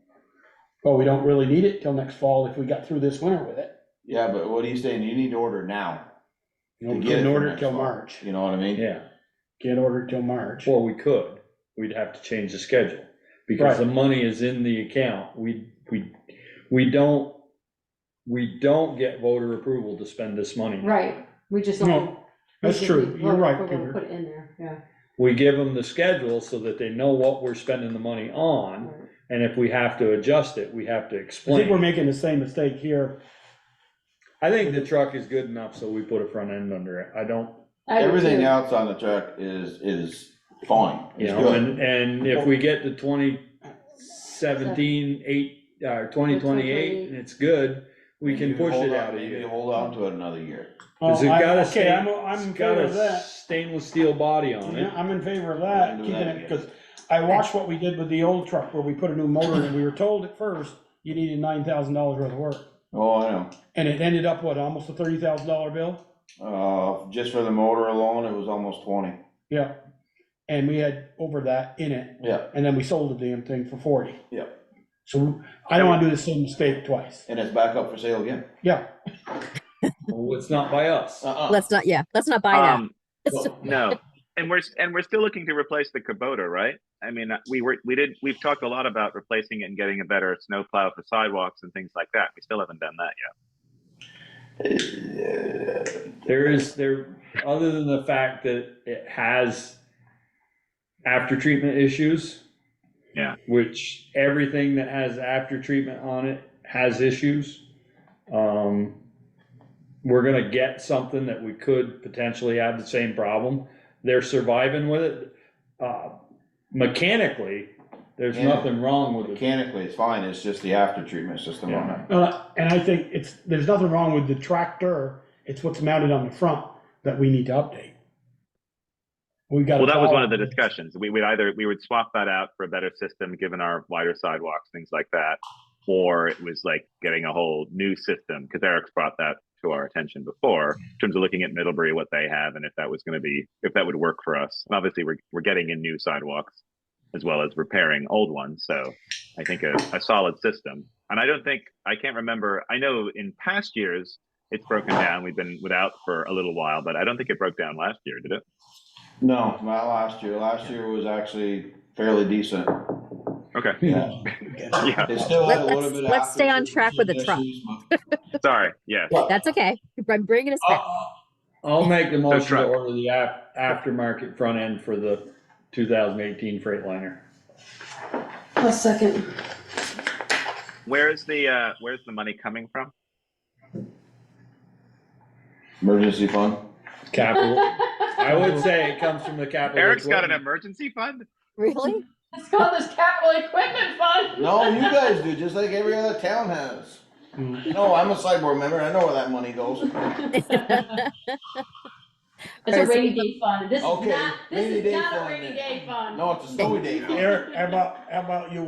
Well, we don't really need it till next fall if we got through this winter with it. Yeah, but what he's saying, you need to order now. You to know, get couldn't it for order it next till fall. March. You know what I mean? Yeah. Can't order it till March. Well, we could. We'd have to change the schedule because the money is in the account. We don't get voter approval to spend this money. Right, we just No, don't. that's true. You're right, Peter. Put it in there, yeah. We give them the schedule so that they know what we're spending the money on. And if we have to adjust it, we have to I think explain. we're making the same mistake here. I think the truck is good enough, so we put a front end under it. I don't. Everything else on the truck is fine. You It's know, good. and if we get to 2017, 2028, and it's good, we can Maybe push hold it on- out a Maybe year. hold on to it another year. Cause it Oh, got a okay, I'm it's in got favor a of that. stainless steel body on Yeah, it. I'm in favor of We're that, gonna do keeping that it, again. because I watched what we did with the old truck where we put a new motor in, and we were told at first you needed $9,000 worth of work. Oh, I know. And it ended up, what, almost a $30,000 bill? Just for the motor alone, it was almost 20. Yeah. And we had over that in it, Yeah, and then we sold the damn thing for 40. yeah. So I don't wanna do the same mistake twice. And it's back up for sale again. Yeah. Well, it's not by us. Let's not buy that. No, and we're still looking to replace the Kubota, right? I mean, we've talked a lot about replacing it and getting a better snowplow for sidewalks and things like that. We still haven't done that yet. Other than the fact that it has after treatment issues. Yeah. Which everything that has after treatment on it has issues. We're gonna get something that we could potentially have the same problem. They're surviving with it. Mechanically, there's nothing wrong with it. Mechanically, it's fine, it's just the after treatment system on it. And I think there's nothing wrong with the tractor, it's what's mounted on the front that we need to update. We got. Well, that was one of the discussions. We would swap that out for a better system, given our wider sidewalks, things like that. Or it was like getting a whole new system, because Eric's brought that to our attention before, in terms of looking at Middlebury, what they have, and if that would work for us. And obviously, we're getting in new sidewalks as well as repairing old ones. So I think a solid system. And I can't remember, I know in past years, it's broken down. We've been without for a little while, but I don't think it broke down last year, did it? No, not last year. Last year was actually fairly decent. Okay. Yeah. Yeah. They still had a little bit. Let's stay on track with the truck. Sorry, yeah. That's okay. I'm bringing us back. I'll make the motion to order the aftermarket front end for the 2018 Freightliner. A second. Where's the money coming from? Emergency fund. Capital. I would say it comes from the capital. Eric's got an equipment. emergency fund? Really? It's called this capital equipment fund. No, you guys do, just like every other town has. No, I'm a select board member, I know where that money goes. It's a rainy day fund. This is Okay, not, rainy this day is not a fund rainy then. day fund. No, it's a snowy day. Eric, how about you,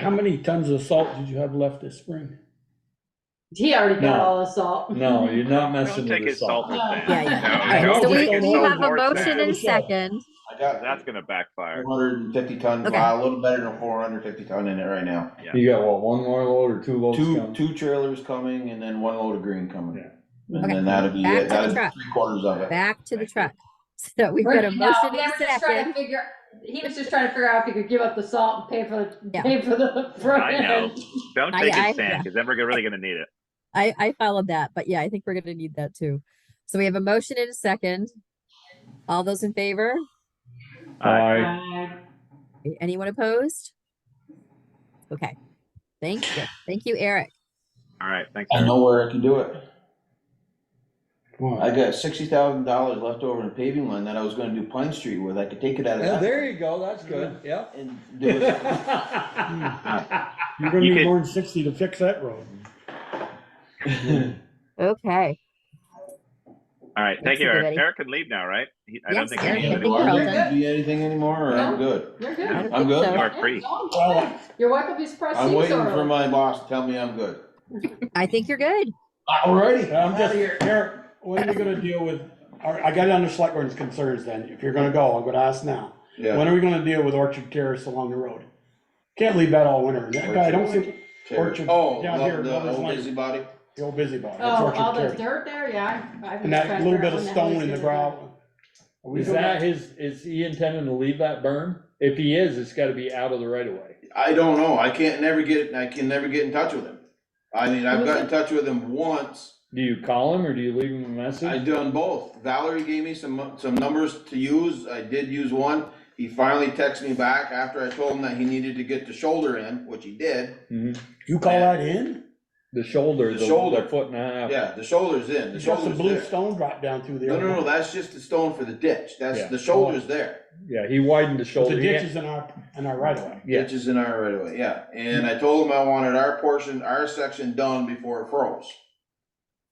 how many tons of salt did you have left this spring? He already got No. all the salt. No, you're not messing Don't with take the his salt salt. with that. Yeah. No, So don't we take his have salt a more than motion that. and a second. I got That's gonna backfire. 450 ton, Okay. a little better than 450 ton in it right now. Yeah. You got what, one more load or two loads coming? Two trailers coming and then one load of green coming. Yeah. And Okay. then that'll be Back it, to the that'll be truck. 3/4 of it. Back to the truck. So we've got a motion and a second. He was just trying to figure out if he could give up the salt and pay for Yeah. the front I know. end. Don't take his sand, because then we're really gonna need it. I followed that, but yeah, I think we're gonna need that too. So we have a motion and a second. All those in favor? Aye. Anyone opposed? Okay. Thank you. Thank you, Eric. All right, thanks. I Eric. know where I can do it. What? I got $60,000 left over in a paving line that I was gonna do Pine Street with, I could take it out of Yeah, that. there you go, that's good, yeah. And do it. You're gonna You need could- more than 60 to fix that road. Okay. All right, thank Thanks, you, Eric. everybody. Eric can leave now, right? I don't Yes, think Eric he can needs leave. any more. Well done. Do you need anything anymore, or I'm good? You're I good. don't I'm think good. so. You are free. Your wife will be surprised. I'm to see waiting so for my boss to tell me I'm good. I think you're good. Alrighty. I'm just, Eric, when are we gonna deal with, I got it under select board's concerns then, if you're gonna go, I'm gonna ask now. Yeah. When are we gonna deal with Orchard Terrace along the road? Can't leave that all winter, that guy, I don't see, Orchard, Oh, down here, the Lover's old Lane. busybody? The old busybody, that's Oh, all Orchard the Terrace. dirt there, yeah. I've And been trying that to little figure bit out of when the hell stone he's in the gonna gravel. Are we Is gonna- that is he intending to leave that burn? If he is, it's gotta be out of the right of way. I don't know, I can never get in touch with him. I mean, I've got in touch with him once, Do you call him or do you leave him a message? I've done both. Valerie gave me some numbers to use, I did use one. He finally texted me back after I told him that he needed to get the shoulder in, which he did. Mhm. You call that in? The shoulder, The the shoulder. foot and a half. Yeah, the shoulder's in, the You got some shoulder's blue there. stone drop down through there. No, that's just the stone for the ditch, that's, Yeah. the shoulder's there. Yeah, he widened the But shoulder. the He ditch can't- is in our right of way. Yeah. Ditch is in our right of way, yeah, and I told him I wanted our portion, our section done before it froze.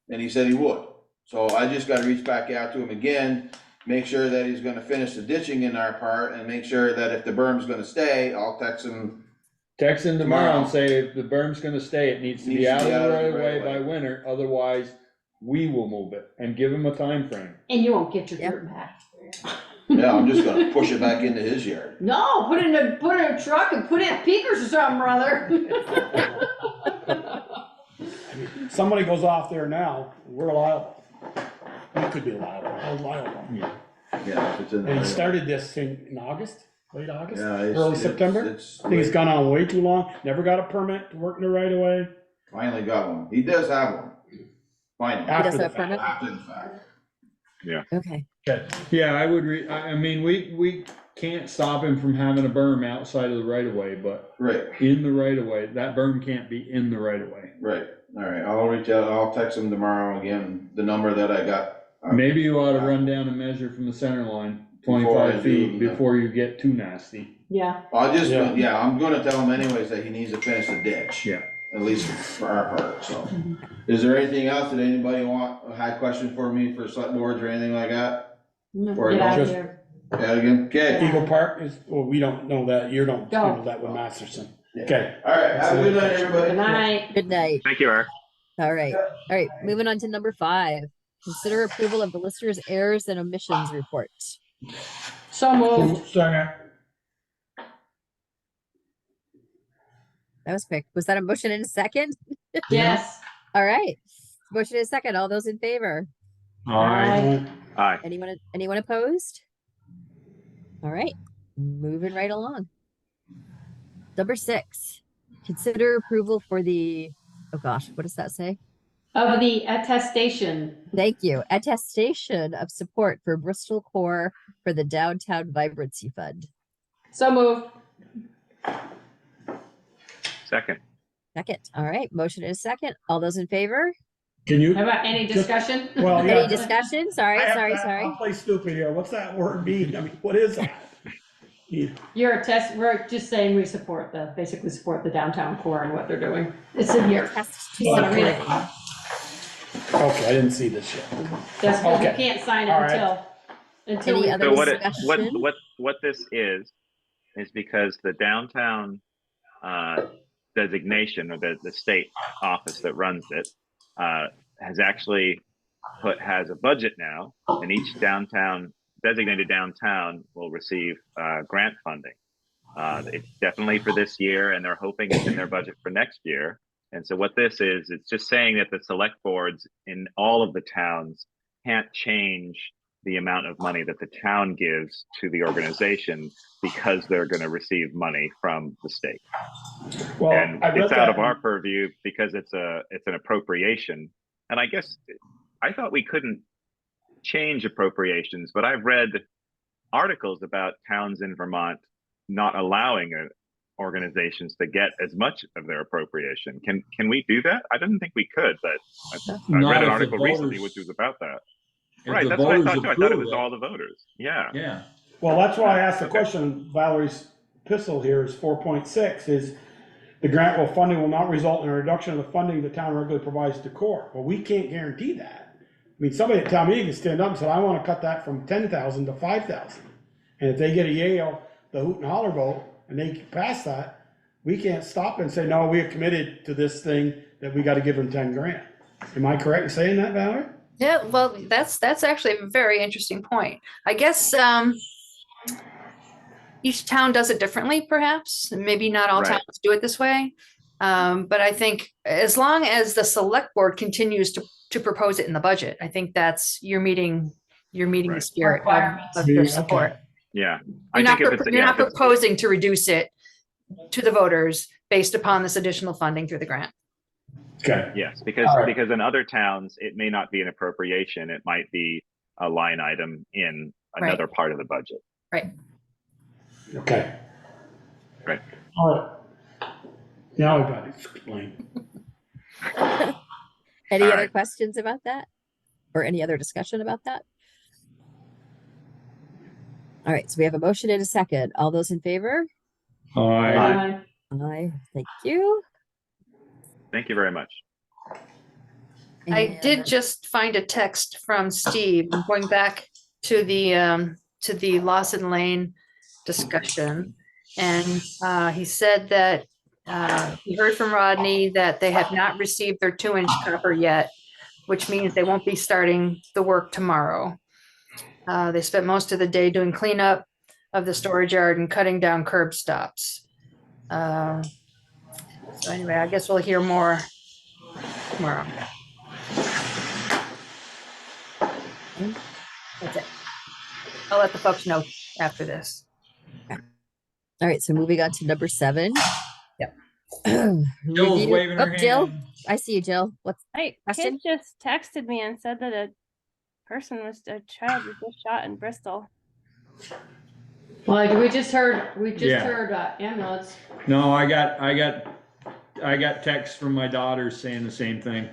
And he said he would, so I just gotta reach back out to him again, make sure that he's gonna finish the ditching in our part, and make sure that if the berm's gonna stay, I'll text him. Text him tomorrow and say, if the berm's gonna stay, it needs to be out of the right of way by winter, otherwise we will move it, and give him a time frame. And you won't get your dirt back. Yeah, I'm just gonna push it back into his yard. No, put it in a truck and put it in Peakers or something, brother. Somebody goes off there now, we're liable. We could be liable, we're liable. Yeah, if it's in the And right he of started this thing in August, late August, Yeah, early September. I think it's gone on way too long, never got a permit to work in the right of way. Finally got one, he does have one. Finally. After does the have fact. permit? After the fact. Yeah. Okay. Yeah, I would I mean, we can't stop him from having a berm outside of the right of way, but Right, in the right of way, that berm can't be in the right of way. right, alright, I'll reach out, I'll text him tomorrow again, the number that I got. Maybe you ought to run down and measure from the center line, Before I 25 do, feet, yeah. before you get too nasty. Yeah, I just, Yeah. yeah, I'm gonna tell him anyways that he needs to finish the ditch. Yeah. At least for our part, so. Is there anything else that anybody had question for me for select boards or anything like that? Or get out of just- here. Yeah, again, okay, Eagle Park is, well, we don't know that, you don't Go. handle that with Masterson. Okay. alright, have a good night, everybody. Good night. Good night. Thank you, Eric. All right, moving on to number 5. Consider approval of the listener's errors and omissions report. So moved. Second. That was quick. Was that a motion in a second? Yes. All right. Motion in a second. All those in favor? Aye. Aye. Anyone opposed? All right, moving right along. Number 6, consider approval for the, oh gosh, what does that say? Of the attestation. Thank you. Attestation of support for Bristol Core for the Downtown Vibrancy Fund. So moved. Second. Second. All right, motion in a second. All those in favor? Can you? How about any discussion? Well, yeah. Any discussion? Sorry. I'll play stupid here, what's that word mean? I mean, what is that? We're just saying we basically support the downtown core and what they're doing. It's in here. Attest to You wanna read it? support. Okay, I didn't see this yet. That's because you Okay. can't sign it All right. until Any we. other So discussion? what this is because the downtown designation or the state office that runs it has actually has a budget now, and each designated downtown will receive grant funding. It's definitely for this year, and they're hoping it's in their budget for next year. And so what this is, it's just saying that the select boards in all of the towns can't change the amount of money that the town gives to the organization because they're going to receive money from the state. Well, And I read it's out of that- our purview because it's an appropriation. And I guess I thought we couldn't change appropriations, but I've read articles about towns in Vermont not allowing organizations to get as much of their appropriation. Can we do that? I didn't think we could, but I Not read if an the article recently voters- which was about that. If Right, the that's what I voters thought too. I thought it approve was all the voters. Yeah. Yeah. Well, that's why I asked the question, Valerie's epistle here is 4.6, is the grant funding will not result in a reduction of the funding the town regularly provides to core. Well, we can't guarantee that. I mean, somebody at town meeting can stand up and say, I wanna cut that from 10,000 to 5,000. And if they get a yay or the hoot and holler vote, and they pass that, we can't stop and say, no, we are committed to this thing, that we gotta give them 10 grand. Am I correct in saying that, Valerie? Yeah, well, that's actually a very interesting point. I guess each town does it differently, perhaps. Maybe not all Right. towns do it this way. But I think as long as the select board continues to propose it in the budget, I think that's you're meeting the spirit of their Okay. support. Yeah. You're not, if it's- you're yeah, not if it's- proposing to reduce it to the voters based upon this additional funding through the grant. Okay. Yes, because All right. because in other towns, it may not be an appropriation. It might be a line item in another part of the budget. Right. Okay. Right. All right. Now I got it explained. Any All other right. questions about that? Or any other discussion about that? All right, so we have a motion and a second. All those in favor? Aye. Aye, thank you. Thank you very much. I did just find a text from Steve, going back to the Lawson Lane discussion. And he said that he heard from Rodney that they have not received their 2-inch copper yet, which means they won't be starting the work tomorrow. They spent most of the day doing cleanup of the storage yard and cutting down curb stops. So anyway, I guess we'll hear more tomorrow. That's it. I'll let the folks know after this. All right, so moving on to number 7. Yep. Jill's waving her Jill, hand. I see you, Jill. What's Hey, question? kid just texted me and said that a child was just shot in Bristol. Like, we just heard Yeah. ambulance. No, I got texts from my daughters saying the same thing.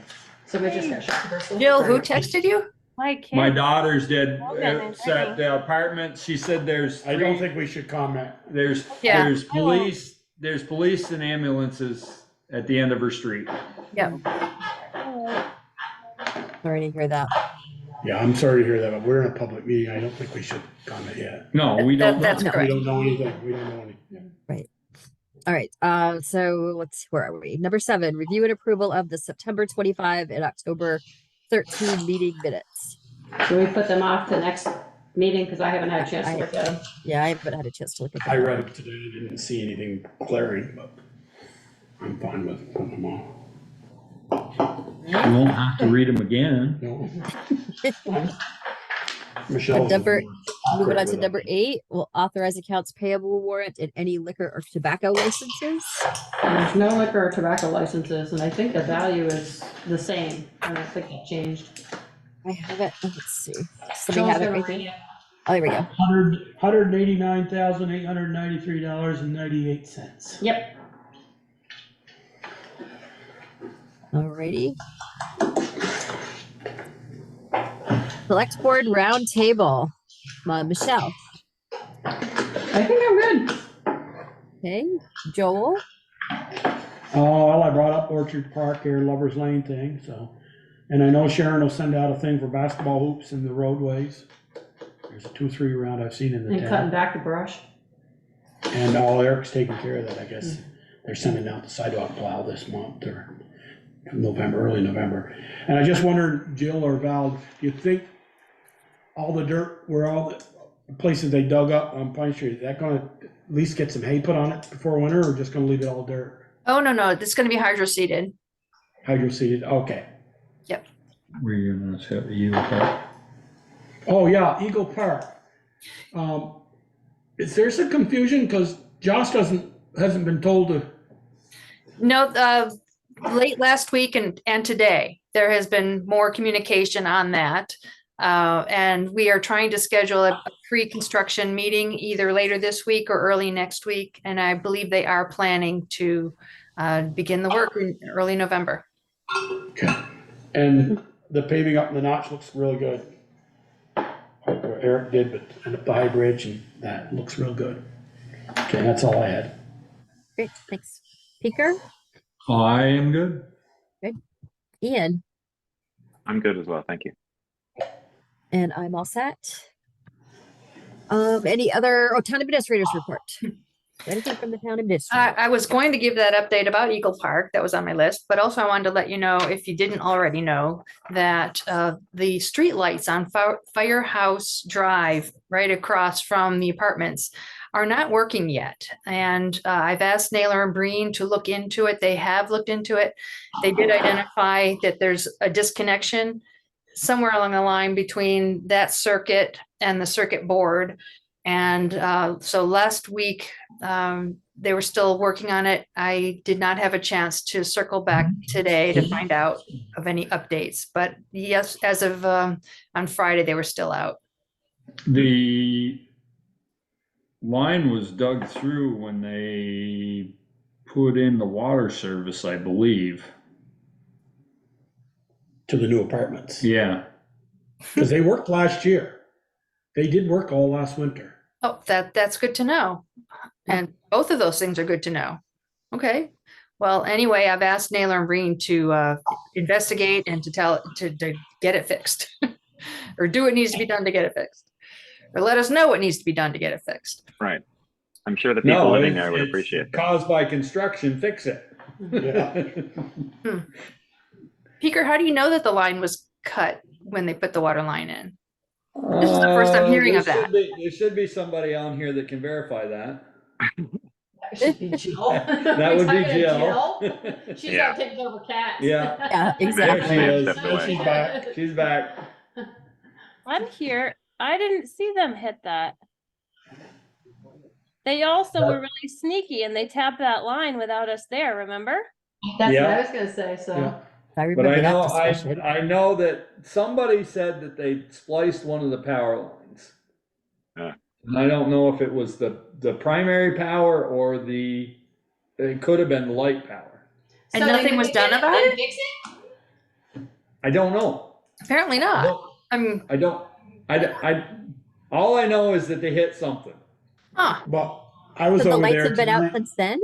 Somebody just got shot in Bristol. Jill, who texted you? My kid. My daughters did. Logan and It's at the apartment. She said there's I don't think we should comment. there's Yeah. there's police and ambulances at the end of her street. Yeah. Sorry to hear that. Yeah, I'm sorry to hear that, but we're in a public meeting. I don't think we should comment yet. No, we don't. That's We correct. don't know anything. We don't know anything. Right. All right. So where are we? Number 7, review and approval of the September 25 and October 13 meeting minutes. Should we put them off to next meeting? Because I haven't had a chance to look at them. Yeah, I haven't had a chance to look at them. I read it today. I didn't see anything glaring, but I'm fine with putting them on. You won't have to read them again. No. Michelle. Moving on to number 8, we'll authorize accounts payable warrant and any liquor or tobacco licenses. There's no liquor or tobacco licenses, and I think the value is the same. I don't think it changed. I have it. Let's see. Somebody have it right there. Oh, there we go. $189,893.98. Yep. Alrighty. Select board round table. Michelle. I think I'm good. Okay. Joel. Oh, well, I brought up Orchard Park here, Lover's Lane thing, so. And I know Sharon will send out a thing for basketball hoops in the roadways. There's 2-3 around I've seen in the And town. cutting back the brush. And Eric's taking care of that, I guess. They're sending out the sidewalk plow this month or November, early November. And I just wondered, Jill or Val, do you think all the dirt, where all the places they dug up on Pine Street, is that gonna at least get some hay put on it before winter, or just gonna leave it all dirt? Oh, no, it's gonna be hydro seeded. Hydro seeded, okay. Yep. Where you're gonna set you apart. Oh, yeah, Eagle Park. Is there some confusion, cause Josh hasn't been told to, No, late last week and today, there has been more communication on that. And we are trying to schedule a pre-construction meeting either later this week or early next week. And I believe they are planning to begin the work in early November. okay. And the paving up in the notch looks really good. Or Eric did, but and up the High Bridge, and that looks real good. Okay, that's all I had. Great, thanks. Peeker. I am good. Good. Ian. I'm good as well, thank you. And I'm all set. Any other, town administrators report? Anything from the town administrator? I was going to give that update about Eagle Park, that was on my list, but also I wanted to let you know, if you didn't already know, that the streetlights on Firehouse Drive, right across from the apartments, are not working yet. And I've asked Naylor and Breen to look into it. They have looked into it. They did identify that there's a disconnection somewhere along the line between that circuit and the circuit board. And so last week, they were still working on it. I did not have a chance to circle back today to find out of any updates, but yes, as of on Friday, they were still out. The line was dug through when they put in the water service, I believe. to the new apartments. Yeah. Because they worked last year. They did work all last winter. Oh, that's good to know. And both of those things are good to know. Okay. Well, anyway, I've asked Naylor and Breen to investigate and to get it fixed. Or do what needs to be done to get it fixed. Or let us know what needs to be done to get it fixed. Right. I'm sure the people living there would appreciate that. Caused by construction, fix it. Yeah. Peeker, how do you know that the line was cut when they put the water line in? This is the first I'm hearing of that. There should be somebody on here that can verify that. That should be Jill. That would be Jill. She's Yeah. out taking care of her cats. Yeah. Yeah, exactly. There she Stepped away. is. She's back. She's back. I'm here. I didn't see them hit that. They also were really sneaky and they tapped that line without us there, remember? That's Yeah. what I was gonna say, so. Yeah. I But remember I know, that discussion. I know that somebody said that they spliced one of the power lines. Yeah. And I don't know if it was the primary power or it could have been the light power. And So nothing they was couldn't done get about and it? fix it? I don't know. Apparently not. I mean, All I know is that they hit something. huh, But I was So the over lights there have been out tonight. since then?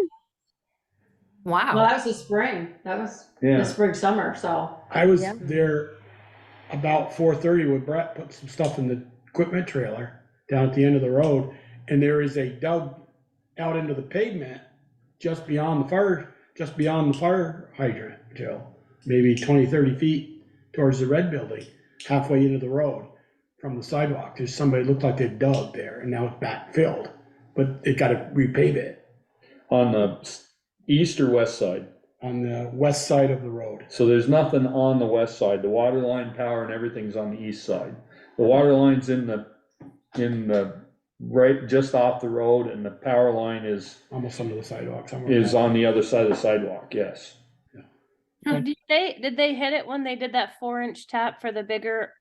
wow. Well, that was the spring. That was Yeah. the spring, summer, so. I was Yeah. there about 4:30 with Brett, put some stuff in the equipment trailer down at the end of the road, and there is a dug out into the pavement just beyond the fire hydrant, Jill. Maybe 20, 30 feet towards the red building, halfway into the road from the sidewalk. There's somebody looked like they dug there, and now it's backfilled, but they gotta repave it On the east or west side? on the west side of the road. So there's nothing on the west side. The water line, power, and everything's on the east side. The water line's in the right, just off the road, and the power line is Almost under the sidewalk somewhere. on the other side of the sidewalk, yes. Oh, did they hit it when they did that 4-inch tap for the bigger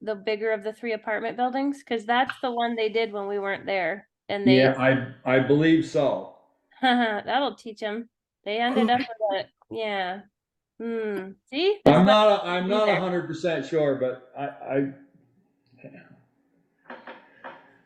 of the 3 apartment buildings? Cause that's the one they did when we weren't there. And they, Yeah, I believe so. that'll teach them. They ended up with it. Yeah. See? I'm not 100% sure, but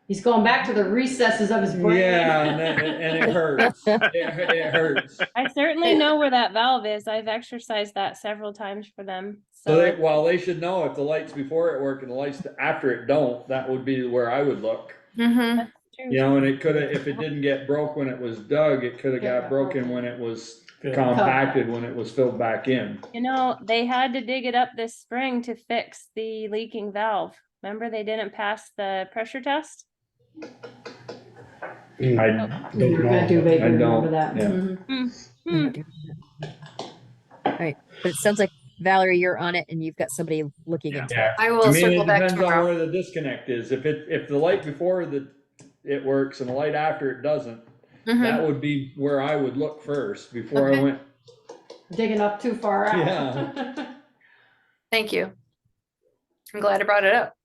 He's going back to the recesses of his brain. yeah, and it hurts. It hurts. I certainly know where that valve is. I've exercised that several times for them. So they should know if the lights before it work and the lights after it don't, that would be where I would look. Mm-hmm. You know, and it could have, if it didn't get broke when it was dug, it could have got broken when it was compacted, when it was filled back in. You know, they had to dig it up this spring to fix the leaking valve. Remember, they didn't pass the pressure test? I You were gonna do vaguely I don't, remember that. yeah. Mhm. All right, but it sounds like Valerie, you're on it and you've got somebody looking into it. Yeah. I will mean, circle it back depends on tomorrow. where the disconnect is. If the light before it works and the light after it doesn't, Mhm. that would be where I would look first before I Okay. went. Digging up too far out. Yeah. Thank you. I'm glad I brought it up.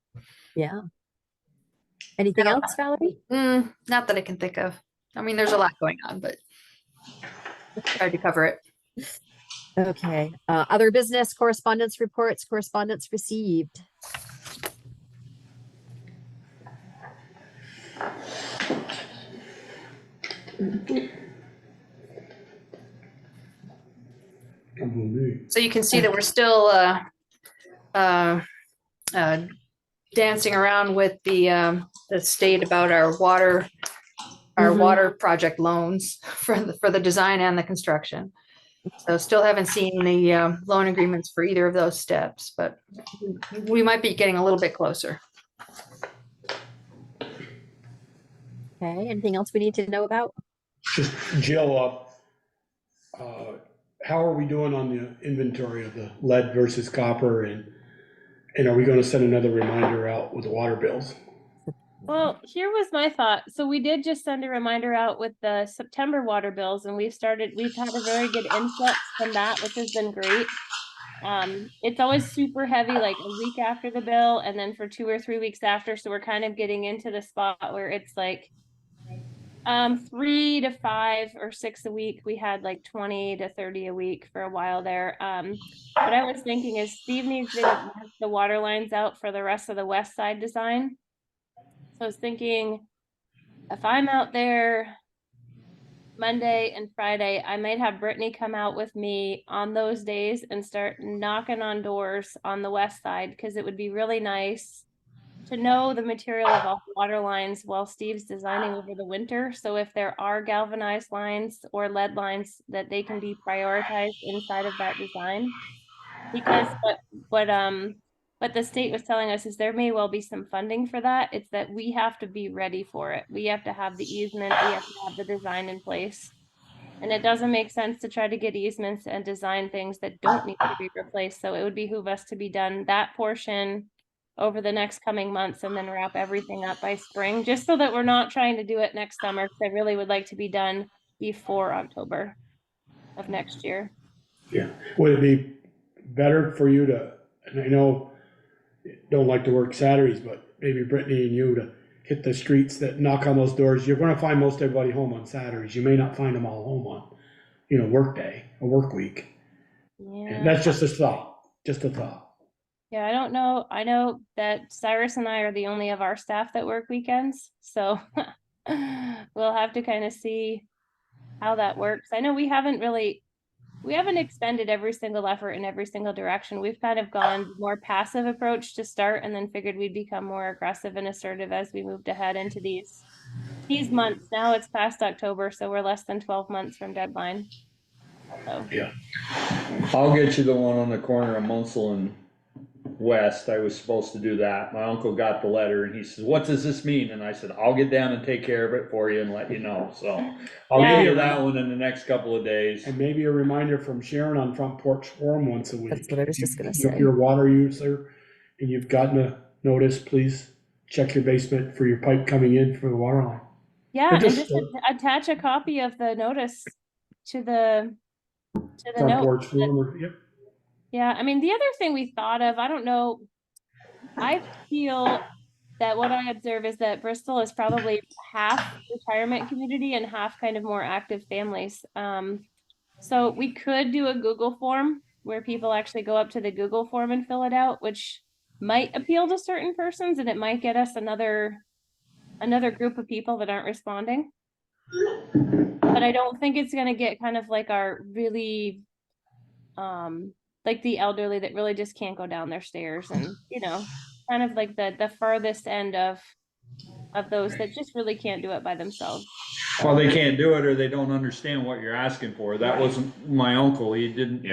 Yeah. Anything else, Valerie? Not that I can think of. I mean, there's a lot going on, but tried to cover it. Okay, other business correspondence reports, correspondence received. So you can see that we're still dancing around with the state about our water project loans for the design and the construction. So still haven't seen the loan agreements for either of those steps, but we might be getting a little bit closer. Okay, anything else we need to know about? Just Jill, how are we doing on the inventory of the lead versus copper, and are we gonna send another reminder out with the water bills? Well, here was my thought. So we did just send a reminder out with the September water bills, and we've had a very good influx from that, which has been great. It's always super heavy, like a week after the bill, and then for 2 or 3 weeks after. So we're kind of getting into the spot where it's like, 3 to 5 or 6 a week. We had like 20 to 30 a week for a while there. What I was thinking is Steve needs me to mark the water lines out for the rest of the west side design. So I was thinking if I'm out there Monday and Friday, I might have Brittany come out with me on those days and start knocking on doors on the west side, because it would be really nice to know the material of all the water lines while Steve's designing over the winter. So if there are galvanized lines or lead lines, that they can be prioritized inside of that design. Because what the state was telling us is there may well be some funding for that. It's that we have to be ready for it. We have to have the easement, we have to have the design in place. And it doesn't make sense to try to get easements and design things that don't need to be replaced. So it would behoove us to be done that portion over the next coming months and then wrap everything up by spring, just so that we're not trying to do it next summer, because I really would like to be done before October of next year. Yeah, would it be better for you to, and I know you don't like to work Saturdays, but maybe Brittany and you to hit the streets that knock on those doors? You're gonna find most everybody home on Saturdays. You may not find them all home on, work day, a work week. Yeah. And that's just a thought, Yeah, I don't know. I know that Cyrus and I are the only of our staff that work weekends, so we'll have to kind of see how that works. I know we haven't expended every single effort in every single direction. We've kind of gone more passive approach to start, and then figured we'd become more aggressive and assertive as we moved ahead into these months. Now it's past October, so we're less than 12 months from deadline. So. Yeah. I'll get you the one on the corner of Munsell and West. I was supposed to do that. My uncle got the letter and he says, "What does this mean?" And I said, "I'll get down and take care of it for you and let you know." So I'll give you that one in the next couple of days. And maybe a reminder from Sharon on Front Porch Forum once a week. That's what I was just gonna say. If you're a water user and you've gotten a notice, please check your basement for your pipe coming in for the water line. Yeah, and just attach a copy of the notice to the Front note. Porch Forum, yep. Yeah, I mean, the other thing we thought of, I don't know, I feel that what I observe is that Bristol is probably half retirement community and half kind of more active families. So we could do a Google form where people actually go up to the Google form and fill it out, which might appeal to certain persons, and it might get us another group of people that aren't responding. But I don't think it's gonna get kind of like our really, like the elderly that really just can't go down their stairs, and kind of like the farthest end of those that just really can't do it by themselves. Well, they can't do it, or they don't understand what you're asking for. That wasn't my uncle. He didn't,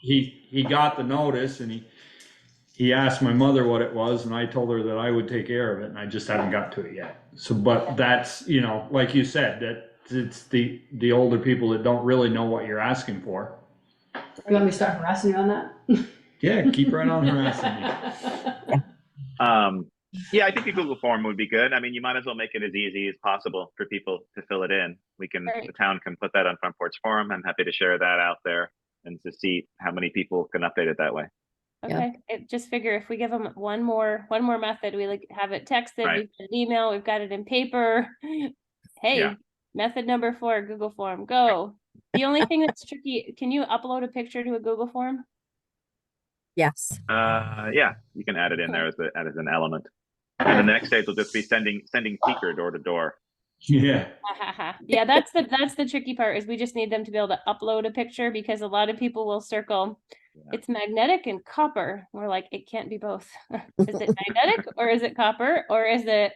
he got the notice and he asked my mother what it was, and I told her that I would take care of it, and I just haven't got to it yet. So, but that's, like you said, that it's the older people that don't really know what you're asking for. You want me to start harassing you on that? Yeah, keep right on harassing me. Yeah, I think a Google form would be good. I mean, you might as well make it as easy as possible for people to fill it in. The town can put that on Front Porch Forum. I'm happy to share that out there and to see how many people can update it that way. Okay, just figure if we give them one more method, we have it texted, we've got an email, we've got it in paper. Hey, method number 4, Google form, go. The only thing that's tricky, can you upload a picture to a Google form? Yes. Yeah, you can add it in there as an element. And then the next stage will just be sending Peeker door to door. Yeah. Yeah, that's the tricky part, is we just need them to be able to upload a picture, because a lot of people will circle it's magnetic and copper. We're like, it can't be both. Is it magnetic or is it copper, or is it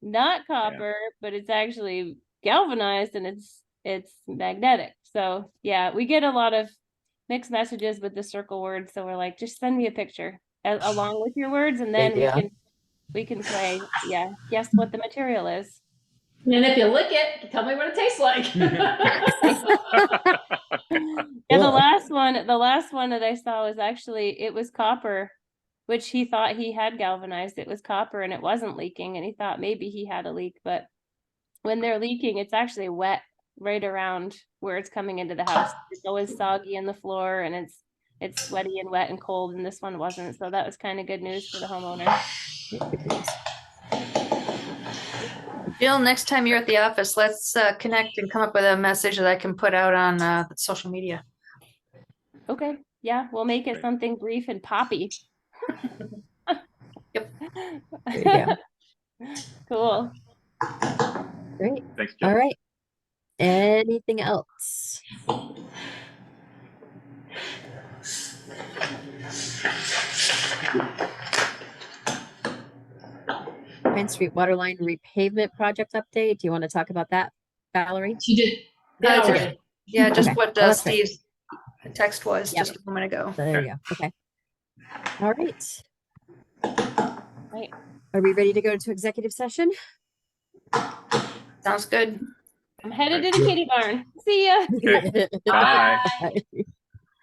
not copper but it's actually galvanized and it's magnetic? So yeah, we get a lot of mixed messages with the circle words, so we're like, just send me a picture along with your words, and then we can say, guess what the material is. And if you lick it, tell me what it tastes like. Yeah, the last one that I saw was actually, it was copper, which he thought he had galvanized. It was copper and it wasn't leaking, and he thought maybe he had a leak, but when they're leaking, it's actually wet right around where it's coming into the house. It's always soggy in the floor, and it's sweaty and wet and cold, and this one wasn't. So that was kind of good news for the homeowner. Jill, next time you're at the office, let's connect and come up with a message that I can put out on social media. Okay, yeah, we'll make it something brief and poppy. Yep. There you go. Cool. Great. Thanks, Jill. All right. Anything else? Pine Street Waterline repavement project update. Do you want to talk about that, Valerie? She did. Yeah, just Okay. what Oh, that's right. Steve's text was Yep. just a moment ago. So there you go. Okay. All right. Right. Are we ready to go into executive session? Sounds good. I'm headed to the kitty barn. See ya. Bye.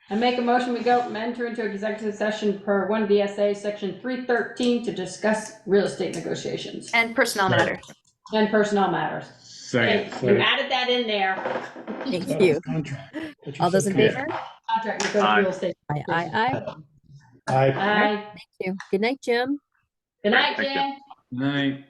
I make a motion, we go enter into executive session per 1 VSA section 313 to discuss real estate negotiations. And personnel matters. And personnel matters. Second. You added that in there. Thank you. All those in favor? Contract negotiation real estate. Aye, aye, aye. Aye. Aye. Thank you. Good night, Jim. Good night, Thank you. Jen. Night.